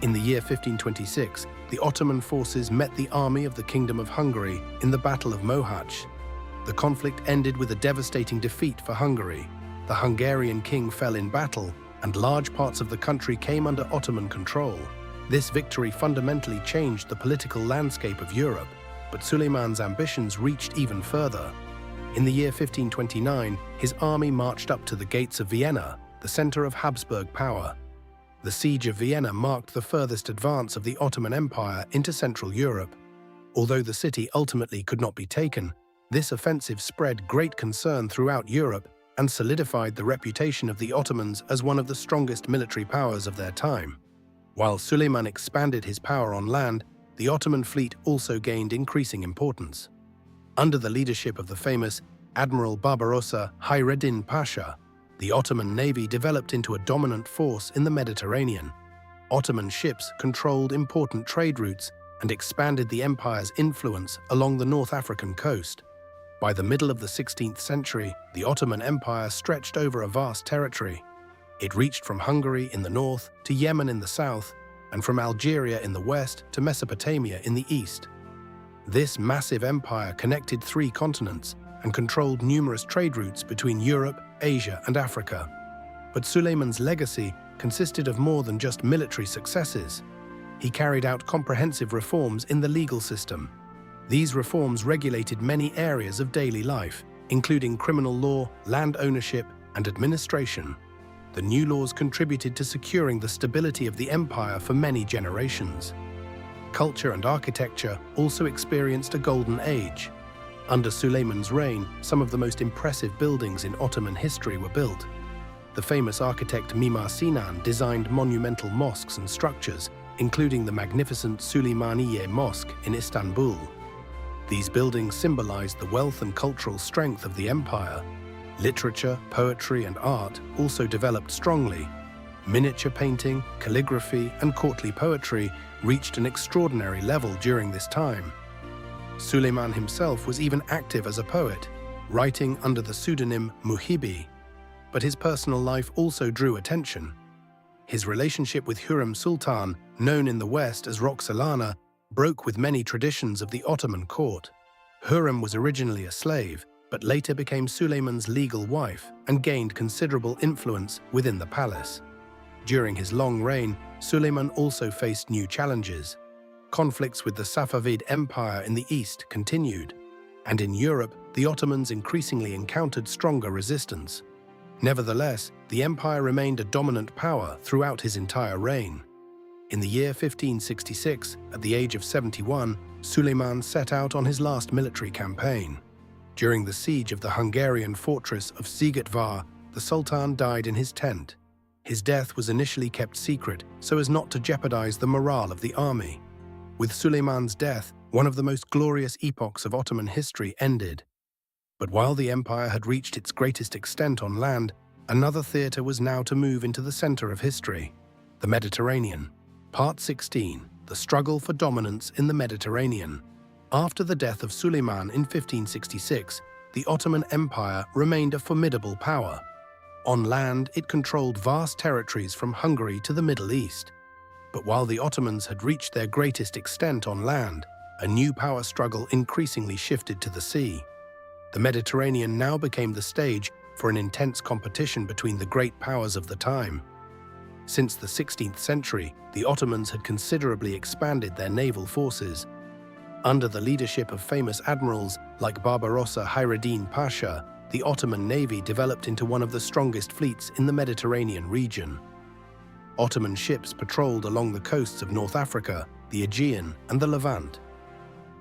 In the year 1526, the Ottoman forces met the army of the Kingdom of Hungary in the Battle of Mohacs. The conflict ended with a devastating defeat for Hungary. The Hungarian king fell in battle, and large parts of the country came under Ottoman control. This victory fundamentally changed the political landscape of Europe, but Suleiman's ambitions reached even further. In the year 1529, his army marched up to the gates of Vienna, the center of Habsburg power. The siege of Vienna marked the furthest advance of the Ottoman Empire into Central Europe. Although the city ultimately could not be taken, this offensive spread great concern throughout Europe and solidified the reputation of the Ottomans as one of the strongest military powers of their time. While Suleiman expanded his power on land, the Ottoman fleet also gained increasing importance. Under the leadership of the famous Admiral Barbarossa Hayreddin Pasha, the Ottoman navy developed into a dominant force in the Mediterranean. Ottoman ships controlled important trade routes and expanded the empire's influence along the North African coast. By the middle of the 16th century, the Ottoman Empire stretched over a vast territory. It reached from Hungary in the north to Yemen in the south, and from Algeria in the west to Mesopotamia in the east. This massive empire connected 3 continents and controlled numerous trade routes between Europe, Asia, and Africa. But Suleiman's legacy consisted of more than just military successes. He carried out comprehensive reforms in the legal system. These reforms regulated many areas of daily life, including criminal law, land ownership, and administration. The new laws contributed to securing the stability of the empire for many generations. Culture and architecture also experienced a golden age. Under Suleiman's reign, some of the most impressive buildings in Ottoman history were built. The famous architect Mimar Sinan designed monumental mosques and structures, including the magnificent Süleymaniye Mosque in Istanbul. These buildings symbolized the wealth and cultural strength of the empire. Literature, poetry, and art also developed strongly. Miniature painting, calligraphy, and courtly poetry reached an extraordinary level during this time. Suleiman himself was even active as a poet, writing under the pseudonym Muhibi. But his personal life also drew attention. His relationship with Hürrem Sultan, known in the West as Roxolana, broke with many traditions of the Ottoman court. Hürrem was originally a slave, but later became Suleiman's legal wife and gained considerable influence within the palace. During his long reign, Suleiman also faced new challenges. Conflicts with the Safavid Empire in the east continued, and in Europe, the Ottomans increasingly encountered stronger resistance. Nevertheless, the empire remained a dominant power throughout his entire reign. In the year 1566, at the age of 71, Suleiman set out on his last military campaign. During the siege of the Hungarian fortress of Szigetvar, the Sultan died in his tent. His death was initially kept secret so as not to jeopardize the morale of the army. With Suleiman's death, one of the most glorious epochs of Ottoman history ended. But while the empire had reached its greatest extent on land, another theater was now to move into the center of history, the Mediterranean. Part 16, the struggle for dominance in the Mediterranean. After the death of Suleiman in 1566, the Ottoman Empire remained a formidable power. On land, it controlled vast territories from Hungary to the Middle East. But while the Ottomans had reached their greatest extent on land, a new power struggle increasingly shifted to the sea. The Mediterranean now became the stage for an intense competition between the great powers of the time. Since the 16th century, the Ottomans had considerably expanded their naval forces. Under the leadership of famous admirals like Barbarossa Hayreddin Pasha, the Ottoman navy developed into one of the strongest fleets in the Mediterranean region. Ottoman ships patrolled along the coasts of North Africa, the Aegean, and the Levant.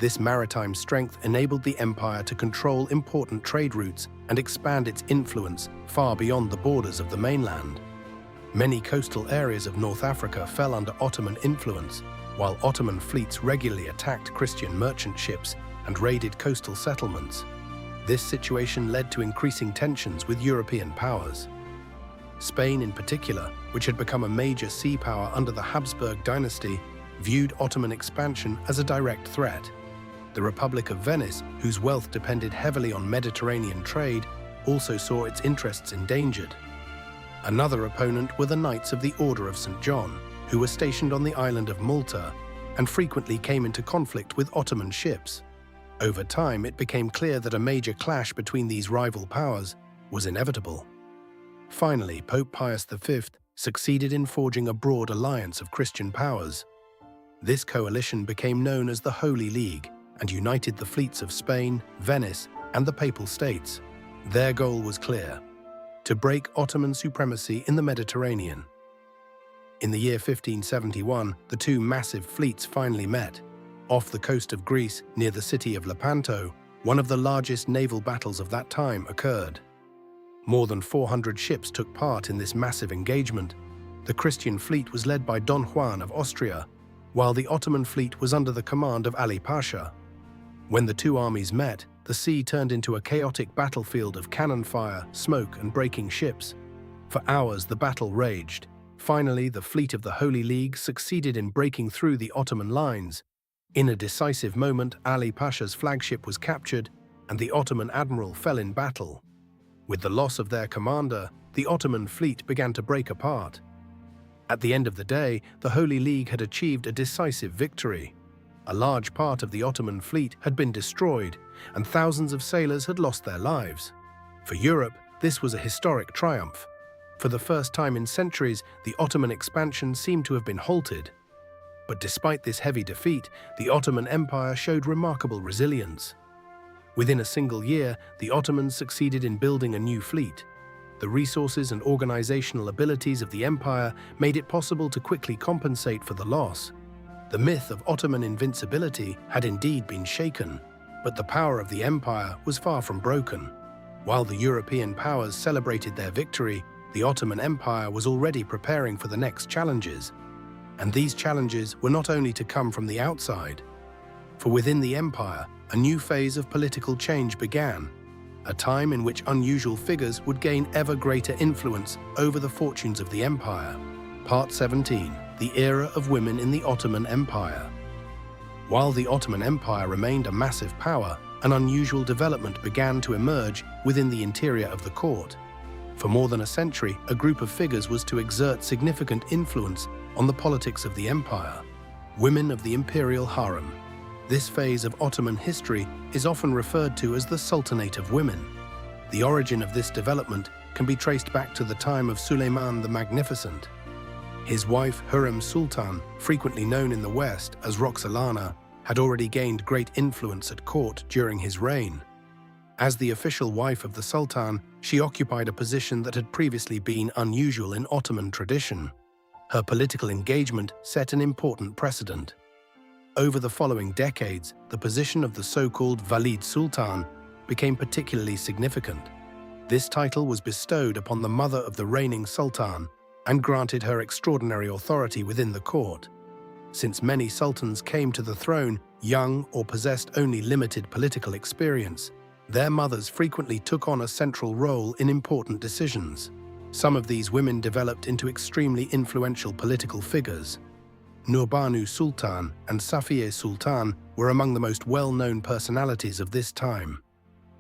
This maritime strength enabled the empire to control important trade routes and expand its influence far beyond the borders of the mainland. Many coastal areas of North Africa fell under Ottoman influence, while Ottoman fleets regularly attacked Christian merchant ships and raided coastal settlements. This situation led to increasing tensions with European powers. Spain in particular, which had become a major sea power under the Habsburg dynasty, viewed Ottoman expansion as a direct threat. The Republic of Venice, whose wealth depended heavily on Mediterranean trade, also saw its interests endangered. Another opponent were the Knights of the Order of St. John, who were stationed on the island of Malta and frequently came into conflict with Ottoman ships. Over time, it became clear that a major clash between these rival powers was inevitable. Finally, Pope Pius V succeeded in forging a broad alliance of Christian powers. This coalition became known as the Holy League and united the fleets of Spain, Venice, and the Papal States. Their goal was clear: to break Ottoman supremacy in the Mediterranean. In the year 1571, the two massive fleets finally met. Off the coast of Greece, near the city of Lepanto, one of the largest naval battles of that time occurred. More than 400 ships took part in this massive engagement. The Christian fleet was led by Don Juan of Austria, while the Ottoman fleet was under the command of Ali Pasha. When the two armies met, the sea turned into a chaotic battlefield of cannon fire, smoke, and breaking ships. For hours, the battle raged. Finally, the fleet of the Holy League succeeded in breaking through the Ottoman lines. In a decisive moment, Ali Pasha's flagship was captured, and the Ottoman admiral fell in battle. With the loss of their commander, the Ottoman fleet began to break apart. At the end of the day, the Holy League had achieved a decisive victory. A large part of the Ottoman fleet had been destroyed, and thousands of sailors had lost their lives. For Europe, this was a historic triumph. For the first time in centuries, the Ottoman expansion seemed to have been halted. But despite this heavy defeat, the Ottoman Empire showed remarkable resilience. Within a single year, the Ottomans succeeded in building a new fleet. The resources and organizational abilities of the empire made it possible to quickly compensate for the loss. The myth of Ottoman invincibility had indeed been shaken, but the power of the empire was far from broken. While the European powers celebrated their victory, the Ottoman Empire was already preparing for the next challenges. And these challenges were not only to come from the outside. For within the empire, a new phase of political change began, a time in which unusual figures would gain ever greater influence over the fortunes of the empire. Part 17. The Era of Women in the Ottoman Empire. While the Ottoman Empire remained a massive power, an unusual development began to emerge within the interior of the court. For more than a century, a group of figures was to exert significant influence on the politics of the empire: women of the imperial harem. This phase of Ottoman history is often referred to as the Sultanate of Women. The origin of this development can be traced back to the time of Suleiman the Magnificent. His wife Hurrem Sultan, frequently known in the West as Roxolana, had already gained great influence at court during his reign. As the official wife of the Sultan, she occupied a position that had previously been unusual in Ottoman tradition. Her political engagement set an important precedent. Over the following decades, the position of the so-called Valid Sultan became particularly significant. This title was bestowed upon the mother of the reigning Sultan and granted her extraordinary authority within the court. Since many sultans came to the throne young or possessed only limited political experience, their mothers frequently took on a central role in important decisions. Some of these women developed into extremely influential political figures. Nurbanu Sultan and Safiye Sultan were among the most well-known personalities of this time.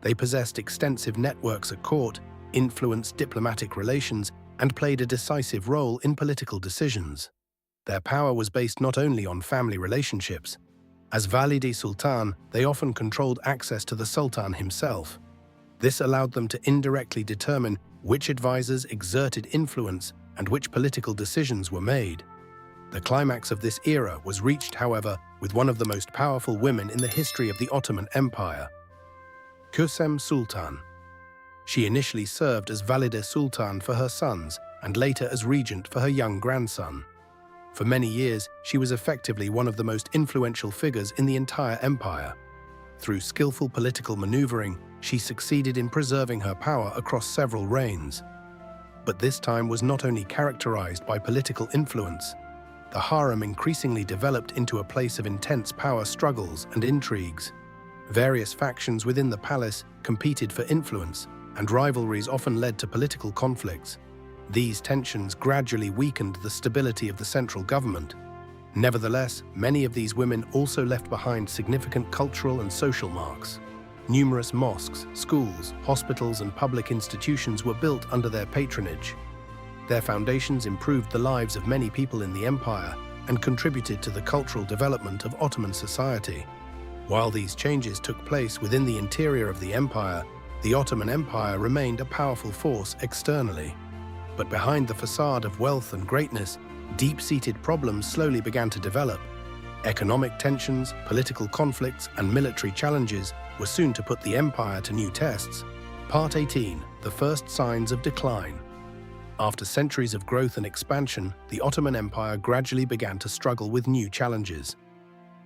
They possessed extensive networks at court influenced diplomatic relations, and played a decisive role in political decisions. Their power was based not only on family relationships. As Valide Sultan, they often controlled access to the Sultan himself. This allowed them to indirectly determine which advisors exerted influence and which political decisions were made. The climax of this era was reached, however, with one of the most powerful women in the history of the Ottoman Empire, Kösem Sultan. She initially served as Valide Sultan for her sons and later as regent for her young grandson. For many years, she was effectively one of the most influential figures in the entire empire. Through skillful political maneuvering, she succeeded in preserving her power across several reigns. But this time was not only characterized by political influence. The harem increasingly developed into a place of intense power struggles and intrigues. Various factions within the palace competed for influence, and rivalries often led to political conflicts. These tensions gradually weakened the stability of the central government. Nevertheless, many of these women also left behind significant cultural and social marks. Numerous mosques, schools, hospitals, and public institutions were built under their patronage. Their foundations improved the lives of many people in the empire and contributed to the cultural development of Ottoman society. While these changes took place within the interior of the empire, the Ottoman Empire remained a powerful force externally. But behind the facade of wealth and greatness, deep-seated problems slowly began to develop. Economic tensions, political conflicts, and military challenges were soon to put the empire to new tests. Part 18: The First Signs of Decline. After centuries of growth and expansion, the Ottoman Empire gradually began to struggle with new challenges.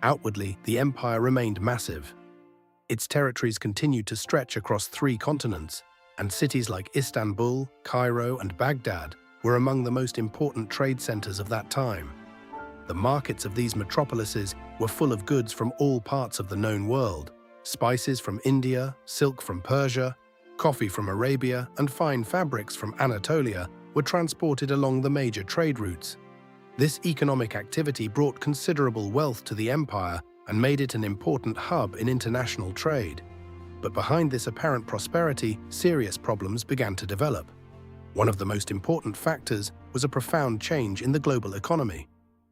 Outwardly, the empire remained massive. Its territories continued to stretch across 3 continents, and cities like Istanbul, Cairo, and Baghdad were among the most important trade centers of that time. The markets of these metropolises were full of goods from all parts of the known world: spices from India, silk from Persia, coffee from Arabia, and fine fabrics from Anatolia were transported along the major trade routes. This economic activity brought considerable wealth to the empire and made it an important hub in international trade. But behind this apparent prosperity, serious problems began to develop. One of the most important factors was a profound change in the global economy.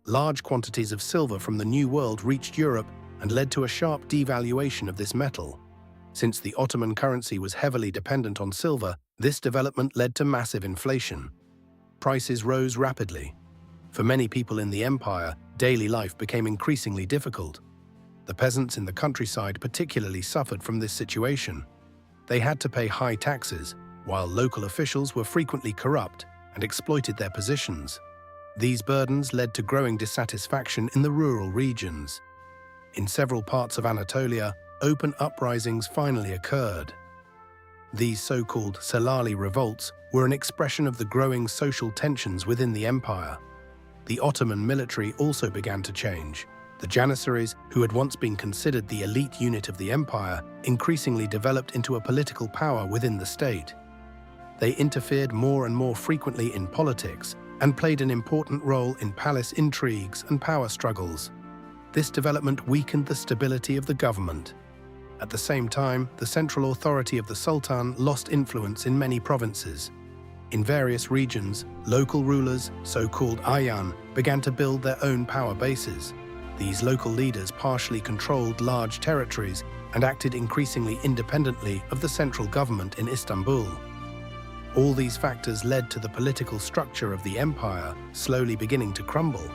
Large quantities of silver from the New World reached Europe and led to a sharp devaluation of this metal. Since the Ottoman currency was heavily dependent on silver, this development led to massive inflation. Prices rose rapidly. For many people in the empire, daily life became increasingly difficult. The peasants in the countryside particularly suffered from this situation. They had to pay high taxes, while local officials were frequently corrupt and exploited their positions. These burdens led to growing dissatisfaction in the rural regions. In several parts of Anatolia, open uprisings finally occurred. These so-called Selali revolts were an expression of the growing social tensions within the empire. The Ottoman military also began to change. The Janissaries, who had once been considered the elite unit of the empire, increasingly developed into a political power within the state. They interfered more and more frequently in politics and played an important role in palace intrigues and power struggles. This development weakened the stability of the government. At the same time, the central authority of the Sultan lost influence in many provinces. In various regions, local rulers, so-called Ayan, began to build their own power bases. These local leaders partially controlled large territories and acted increasingly independently of the central government in Istanbul. All these factors led to the political structure of the empire slowly beginning to crumble.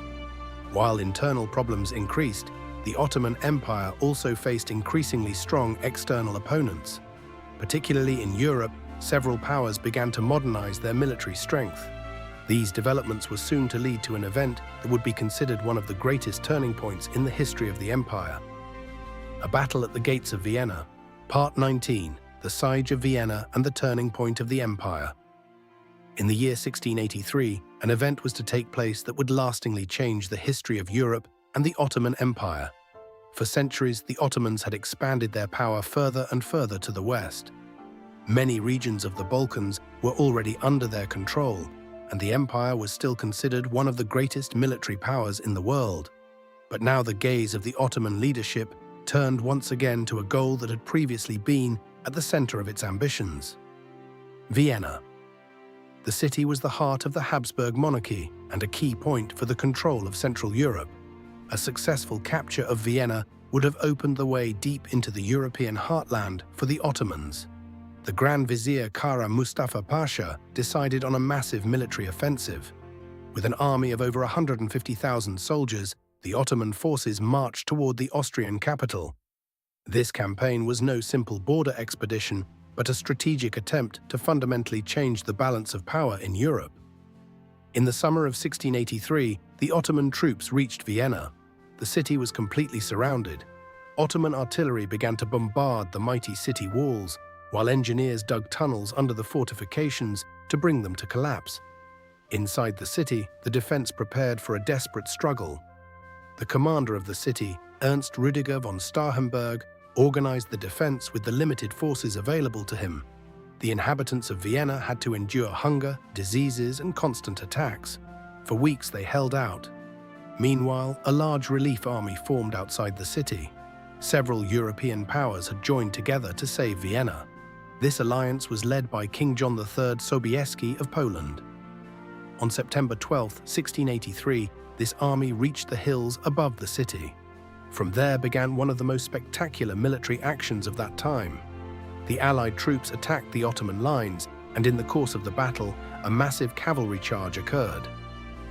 While internal problems increased, the Ottoman Empire also faced increasingly strong external opponents. Particularly in Europe, several powers began to modernize their military strength. These developments were soon to lead to an event that would be considered one of the greatest turning points in the history of the empire. A battle at the gates of Vienna. Part 19: The Siege of Vienna and the Turning Point of the Empire. In the year 1683, an event was to take place that would lastingly change the history of Europe and the Ottoman Empire. For centuries, the Ottomans had expanded their power further and further to the west. Many regions of the Balkans were already under their control, and the empire was still considered one of the greatest military powers in the world. But now the gaze of the Ottoman leadership turned once again to a goal that had previously been at the center of its ambitions: Vienna. The city was the heart of the Habsburg monarchy and a key point for the control of Central Europe. A successful capture of Vienna would have opened the way deep into the European heartland for the Ottomans. The Grand Vizier Kara Mustafa Pasha decided on a massive military offensive. With an army of over 150,000 soldiers, the Ottoman forces marched toward the Austrian capital. This campaign was no simple border expedition, but a strategic attempt to fundamentally change the balance of power in Europe. In the summer of 1683, the Ottoman troops reached Vienna. The city was completely surrounded. Ottoman artillery began to bombard the mighty city walls, while engineers dug tunnels under the fortifications to bring them to collapse. Inside the city, the defense prepared for a desperate struggle. The commander of the city, Ernst Rüdiger von Starhemberg, organized the defense with the limited forces available to him. The inhabitants of Vienna had to endure hunger, diseases, and constant attacks. For weeks they held out. Meanwhile, a large relief army formed outside the city. Several European powers had joined together to save Vienna. This alliance was led by King John III Sobieski of Poland. On September 12, 1683, this army reached the hills above the city. From there began one of the most spectacular military actions of that time. The Allied troops attacked the Ottoman lines, and in the course of the battle, a massive cavalry charge occurred.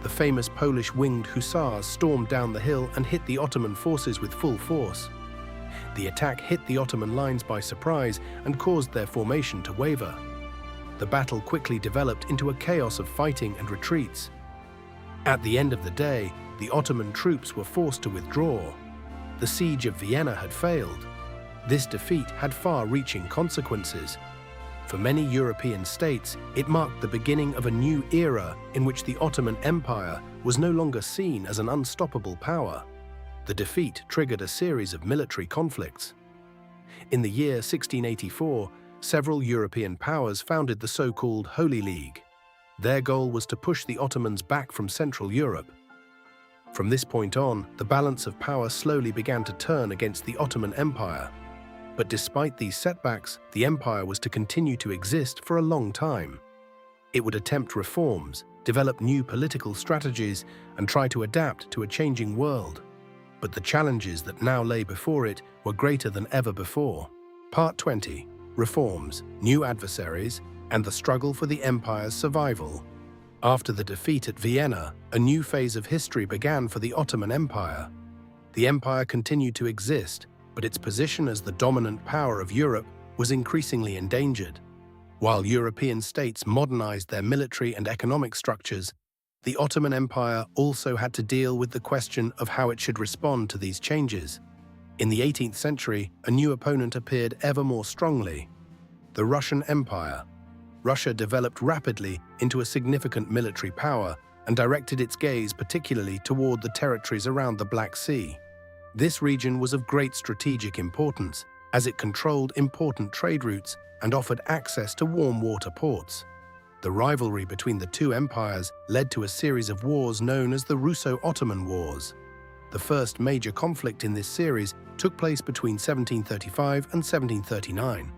The famous Polish winged hussars stormed down the hill and hit the Ottoman forces with full force. The attack hit the Ottoman lines by surprise and caused their formation to waver. The battle quickly developed into a chaos of fighting and retreats. At the end of the day, the Ottoman troops were forced to withdraw. The siege of Vienna had failed. This defeat had far-reaching consequences. For many European states, it marked the beginning of a new era in which the Ottoman Empire was no longer seen as an unstoppable power. The defeat triggered a series of military conflicts. In the year 1684, several European powers founded the so-called Holy League. Their goal was to push the Ottomans back from Central Europe. From this point on, the balance of power slowly began to turn against the Ottoman Empire. But despite these setbacks, the empire was to continue to exist for a long time. It would attempt reforms, develop new political strategies, and try to adapt to a changing world. But the challenges that now lay before it were greater than ever before. Part 20: Reforms, New Adversaries, and the Struggle for the Empire's Survival. After the defeat at Vienna, a new phase of history began for the Ottoman Empire. The empire continued to exist, but its position as the dominant power of Europe was increasingly endangered. While European states modernized their military and economic structures, the Ottoman Empire also had to deal with the question of how it should respond to these changes. In the 18th century, a new opponent appeared ever more strongly: the Russian Empire. Russia developed rapidly into a significant military power and directed its gaze particularly toward the territories around the Black Sea. This region was of great strategic importance, as it controlled important trade routes and offered access to warm water ports. The rivalry between the two empires led to a series of wars known as the Russo-Ottoman Wars. The first major conflict in this series took place between 1735 and 1739.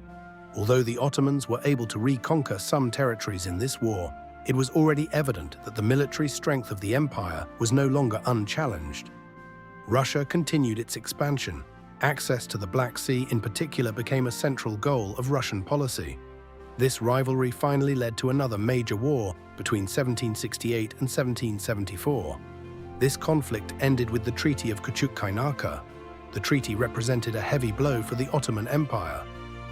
Although the Ottomans were able to reconquer some territories in this war, it was already evident that the military strength of the empire was no longer unchallenged. Russia continued its expansion. Access to the Black Sea in particular became a central goal of Russian policy. This rivalry finally led to another major war between 1768 and 1774. This conflict ended with the Treaty of Küçükkaynarca. The treaty represented a heavy blow for the Ottoman Empire.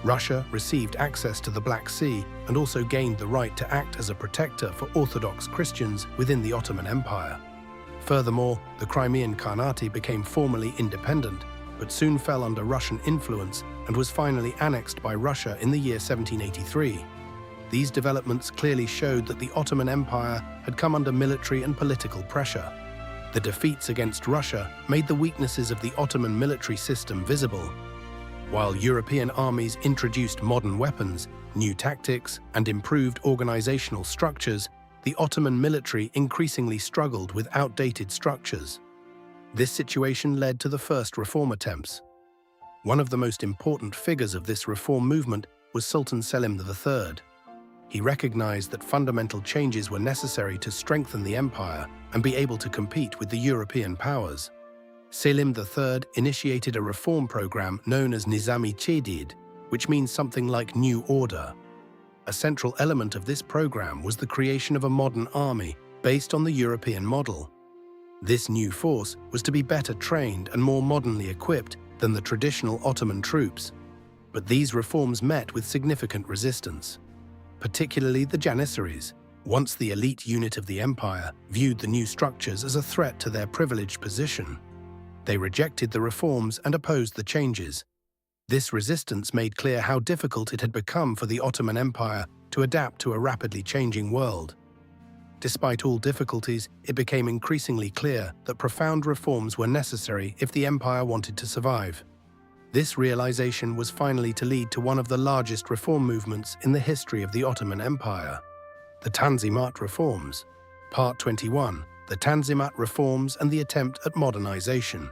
Russia received access to the Black Sea and also gained the right to act as a protector for Orthodox Christians within the Ottoman Empire. Furthermore, the Crimean Khanate became formally independent, but soon fell under Russian influence and was finally annexed by Russia in the year 1783. These developments clearly showed that the Ottoman Empire had come under military and political pressure. The defeats against Russia made the weaknesses of the Ottoman military system visible. While European armies introduced modern weapons, new tactics, and improved organizational structures, the Ottoman military increasingly struggled with outdated structures. This situation led to the first reform attempts. One of the most important figures of this reform movement was Sultan Selim III. he recognized that fundamental changes were necessary to strengthen the empire and be able to compete with the European powers. Selim III initiated a reform program known as Nizami Chedid, which means something like New Order. A central element of this program was the creation of a modern army based on the European model. This new force was to be better trained and more modernly equipped than the traditional Ottoman troops. But these reforms met with significant resistance, particularly the Janissaries. Once the elite unit of the empire viewed the new structures as a threat to their privileged position, they rejected the reforms and opposed the changes. This resistance made clear how difficult it had become for the Ottoman Empire to adapt to a rapidly changing world. Despite all difficulties, it became increasingly clear that profound reforms were necessary if the empire wanted to survive. This realization was finally to lead to one of the largest reform movements in the history of the Ottoman Empire, the Tanzimat Reforms. Part 21, the Tanzimat Reforms and the Attempt at Modernization.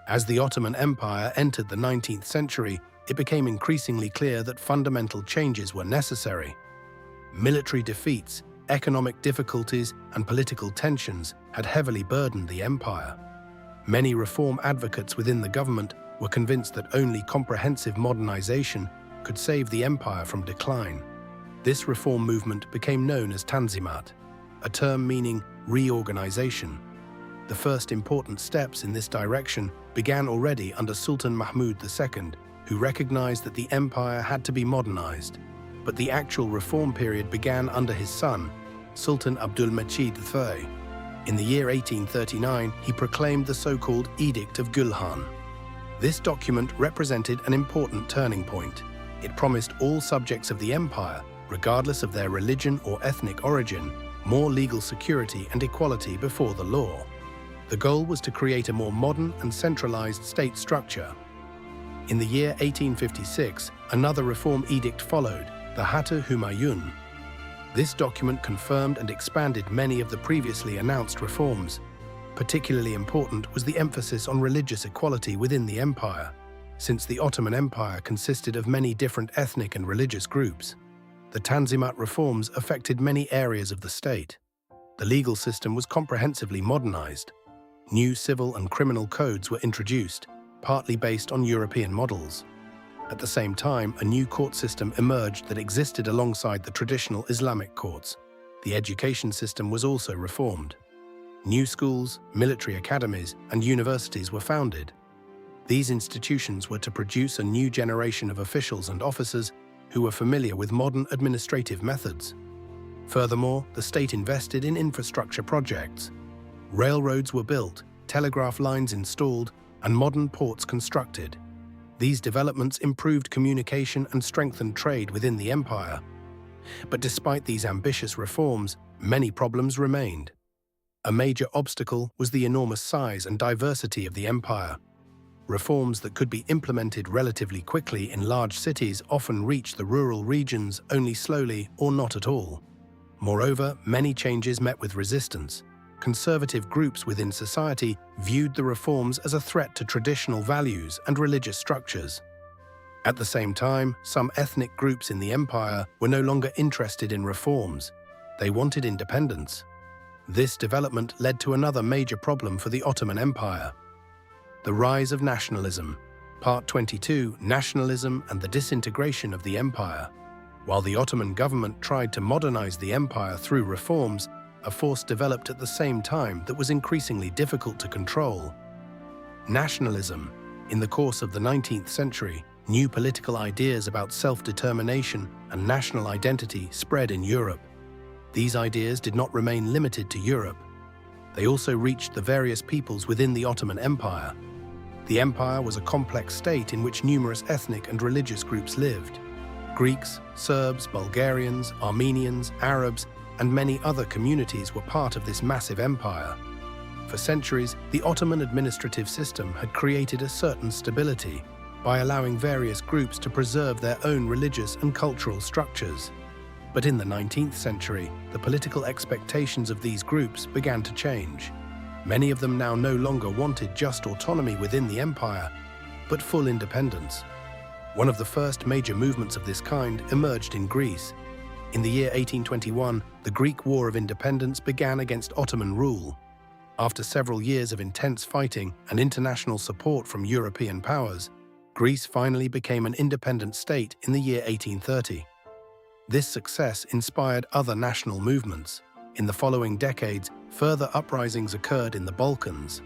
As the Ottoman Empire entered the 19th century, it became increasingly clear that fundamental changes were necessary. Military defeats, economic difficulties, and political tensions had heavily burdened the empire. Many reform advocates within the government were convinced that only comprehensive modernization could save the empire from decline. This reform movement became known as Tanzimat, a term meaning reorganization. The first important steps in this direction began already under Sultan Mahmud II, who recognized that the empire had to be modernized. But the actual reform period began under his son, Sultan Abdulmajid III. In the year 1839, he proclaimed the so-called Edict of Gulhan. This document represented an important turning point. It promised all subjects of the empire, regardless of their religion or ethnic origin, more legal security and equality before the law. The goal was to create a more modern and centralized state structure. In the year 1856, another reform edict followed, the Hatu Humayun. This document confirmed and expanded many of the previously announced reforms. Particularly important was the emphasis on religious equality within the empire. Since the Ottoman Empire consisted of many different ethnic and religious groups, the Tanzimat reforms affected many areas of the state. The legal system was comprehensively modernized. New civil and criminal codes were introduced, partly based on European models. At the same time, a new court system emerged that existed alongside the traditional Islamic courts. The education system was also reformed. New schools, military academies, and universities were founded. These institutions were to produce a new generation of officials and officers who were familiar with modern administrative methods. Furthermore, the state invested in infrastructure projects. Railroads were built, telegraph lines installed, and modern ports constructed. These developments improved communication and strengthened trade within the empire. But despite these ambitious reforms, many problems remained. A major obstacle was the enormous size and diversity of the empire. Reforms that could be implemented relatively quickly in large cities often reached the rural regions only slowly or not at all. Moreover, many changes met with resistance. Conservative groups within society viewed the reforms as a threat to traditional values and religious structures. At the same time, some ethnic groups in the empire were no longer interested in reforms. They wanted independence. This development led to another major problem for the Ottoman Empire: the rise of nationalism. Part 22, Nationalism and the Disintegration of the Empire. While the Ottoman government tried to modernize the empire through reforms, a force developed at the same time that was increasingly difficult to control: nationalism. In the course of the 19th century, new political ideas about self-determination and national identity spread in Europe. These ideas did not remain limited to Europe. They also reached the various peoples within the Ottoman Empire. The empire was a complex state in which numerous ethnic and religious groups lived. Greeks, Serbs, Bulgarians, Armenians, Arabs, and many other communities were part of this massive empire. For centuries, the Ottoman administrative system had created a certain stability by allowing various groups to preserve their own religious and cultural structures. But in the 19th century, the political expectations of these groups began to change. Many of them now no longer wanted just autonomy within the empire, but full independence. One of the first major movements of this kind emerged in Greece. In the year 1821, the Greek War of Independence began against Ottoman rule. After several years of intense fighting and international support from European powers, Greece finally became an independent state in the year 1830. This success inspired other national movements. In the following decades, further uprisings occurred in the Balkans.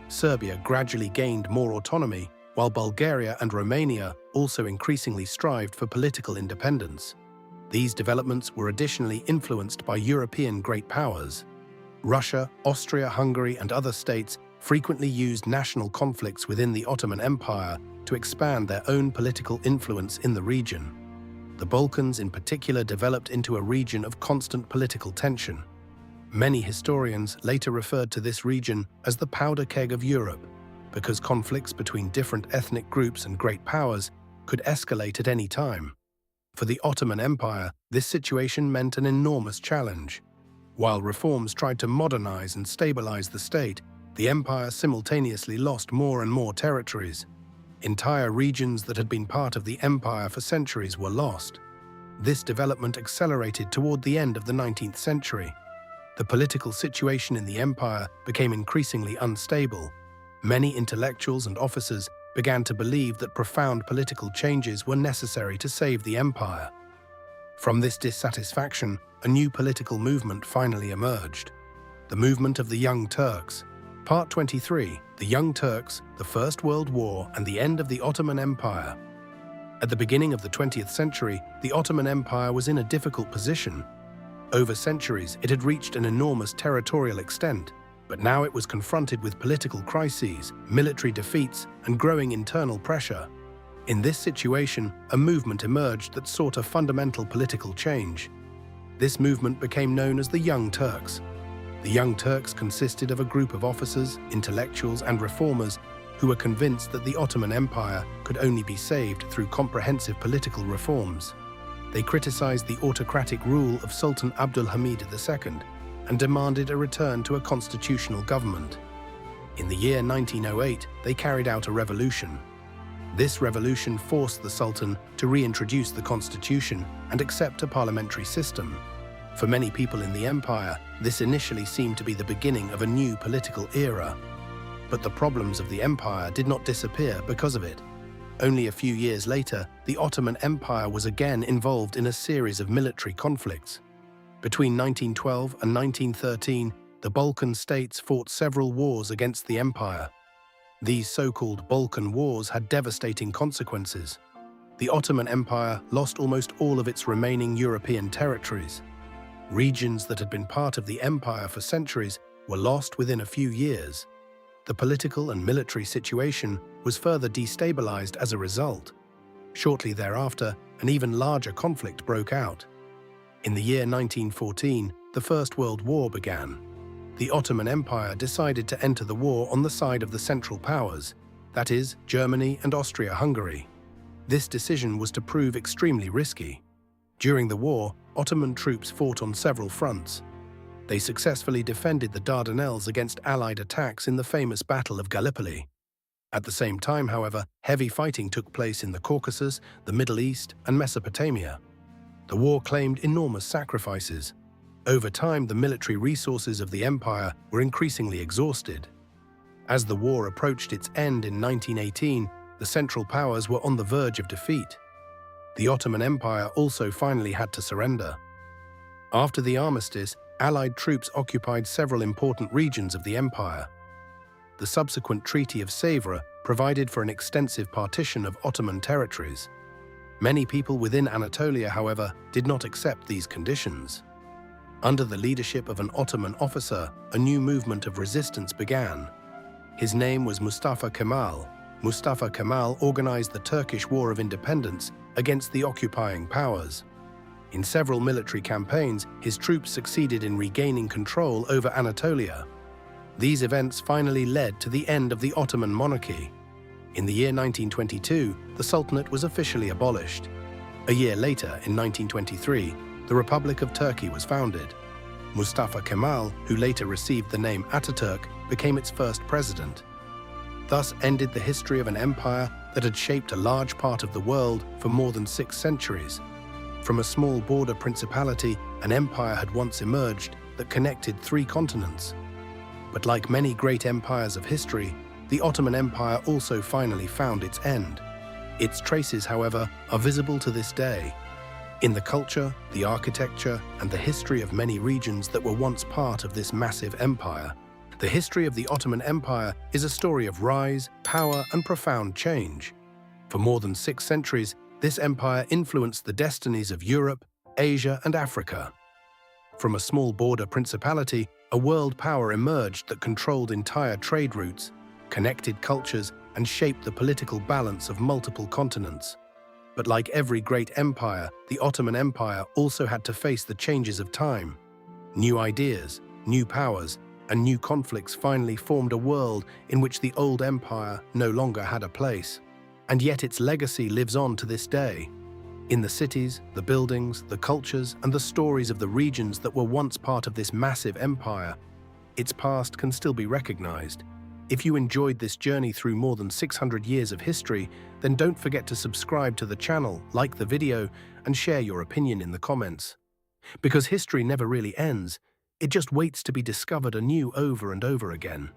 Serbia gradually gained more autonomy, while Bulgaria and Romania also increasingly strived for political independence. These developments were additionally influenced by European great powers. Russia, Austria-Hungary, and other states frequently used national conflicts within the Ottoman Empire to expand their own political influence in the region. The Balkans in particular developed into a region of constant political tension. Many historians later referred to this region as the powder keg of Europe, because conflicts between different ethnic groups and great powers could escalate at any time. For the Ottoman Empire, this situation meant an enormous challenge. While reforms tried to modernize and stabilize the state, the empire simultaneously lost more and more territories. Entire regions that had been part of the empire for centuries were lost. This development accelerated toward the end of the 19th century. The political situation in the empire became increasingly unstable. Many intellectuals and officers began to believe that profound political changes were necessary to save the empire. From this dissatisfaction, a new political movement finally emerged. The movement of the Young Turks. Part 23, The Young Turks, the First World War, and the End of the Ottoman Empire. At the beginning of the 20th century, the Ottoman Empire was in a difficult position. Over centuries, it had reached an enormous territorial extent, but now it was confronted with political crises, military defeats, and growing internal pressure. In this situation, a movement emerged that sought a fundamental political change. This movement became known as the Young Turks. The Young Turks consisted of a group of officers, intellectuals, and reformers who were convinced that the Ottoman Empire could only be saved through comprehensive political reforms. They criticized the autocratic rule of Sultan Abdulhamid II and demanded a return to a constitutional government. In the year 1908, they carried out a revolution. This revolution forced the Sultan to reintroduce the constitution and accept a parliamentary system. For many people in the empire, this initially seemed to be the beginning of a new political era. But the problems of the empire did not disappear because of it. Only a few years later, the Ottoman Empire was again involved in a series of military conflicts. Between 1912 and 1913, the Balkan states fought several wars against the empire. These so-called Balkan Wars had devastating consequences. The Ottoman Empire lost almost all of its remaining European territories. Regions that had been part of the empire for centuries were lost within a few years. The political and military situation was further destabilized as a result. Shortly thereafter, an even larger conflict broke out. In the year 1914, the First World War began. The Ottoman Empire decided to enter the war on the side of the Central Powers, that is, Germany and Austria-Hungary. This decision was to prove extremely risky. During the war, Ottoman troops fought on several fronts. They successfully defended the Dardanelles against Allied attacks in the famous Battle of Gallipoli. At the same time, however, heavy fighting took place in the Caucasus, the Middle East, and Mesopotamia. The war claimed enormous sacrifices. Over time, the military resources of the empire were increasingly exhausted. As the war approached its end in 1918, the Central Powers were on the verge of defeat. The Ottoman Empire also finally had to surrender. After the armistice, Allied troops occupied several important regions of the empire. The subsequent Treaty of Sèvres provided for an extensive partition of Ottoman territories. Many people within Anatolia, however, did not accept these conditions. Under the leadership of an Ottoman officer, a new movement of resistance began. His name was Mustafa Kemal. Mustafa Kemal organized the Turkish War of Independence against the occupying powers. In several military campaigns, his troops succeeded in regaining control over Anatolia. These events finally led to the end of the Ottoman monarchy. In the year 1922, the Sultanate was officially abolished. A year later, in 1923, the Republic of Turkey was founded. Mustafa Kemal, who later received the name Ataturk, became its first president. Thus ended the history of an empire that had shaped a large part of the world for more than 6 centuries. From a small border principality, an empire had once emerged that connected 3 continents. But like many great empires of history, the Ottoman Empire also finally found its end. Its traces, however, are visible to this day. In the culture, the architecture, and the history of many regions that were once part of this massive empire, the history of the Ottoman Empire is a story of rise, power, and profound change. For more than 6 centuries, this empire influenced the destinies of Europe, Asia, and Africa. From a small border principality, a world power emerged that controlled entire trade routes, connected cultures, and shaped the political balance of multiple continents. But like every great empire, the Ottoman Empire also had to face the changes of time. New ideas, new powers, and new conflicts finally formed a world in which the old empire no longer had a place. And yet its legacy lives on to this day. In the cities, the buildings, the cultures, and the stories of the regions that were once part of this massive empire, its past can still be recognized. If you enjoyed this journey through more than 600 years of history, then don't forget to subscribe to the channel, like the video, and share your opinion in the comments. Because history never really ends, it just waits to be discovered anew over and over again.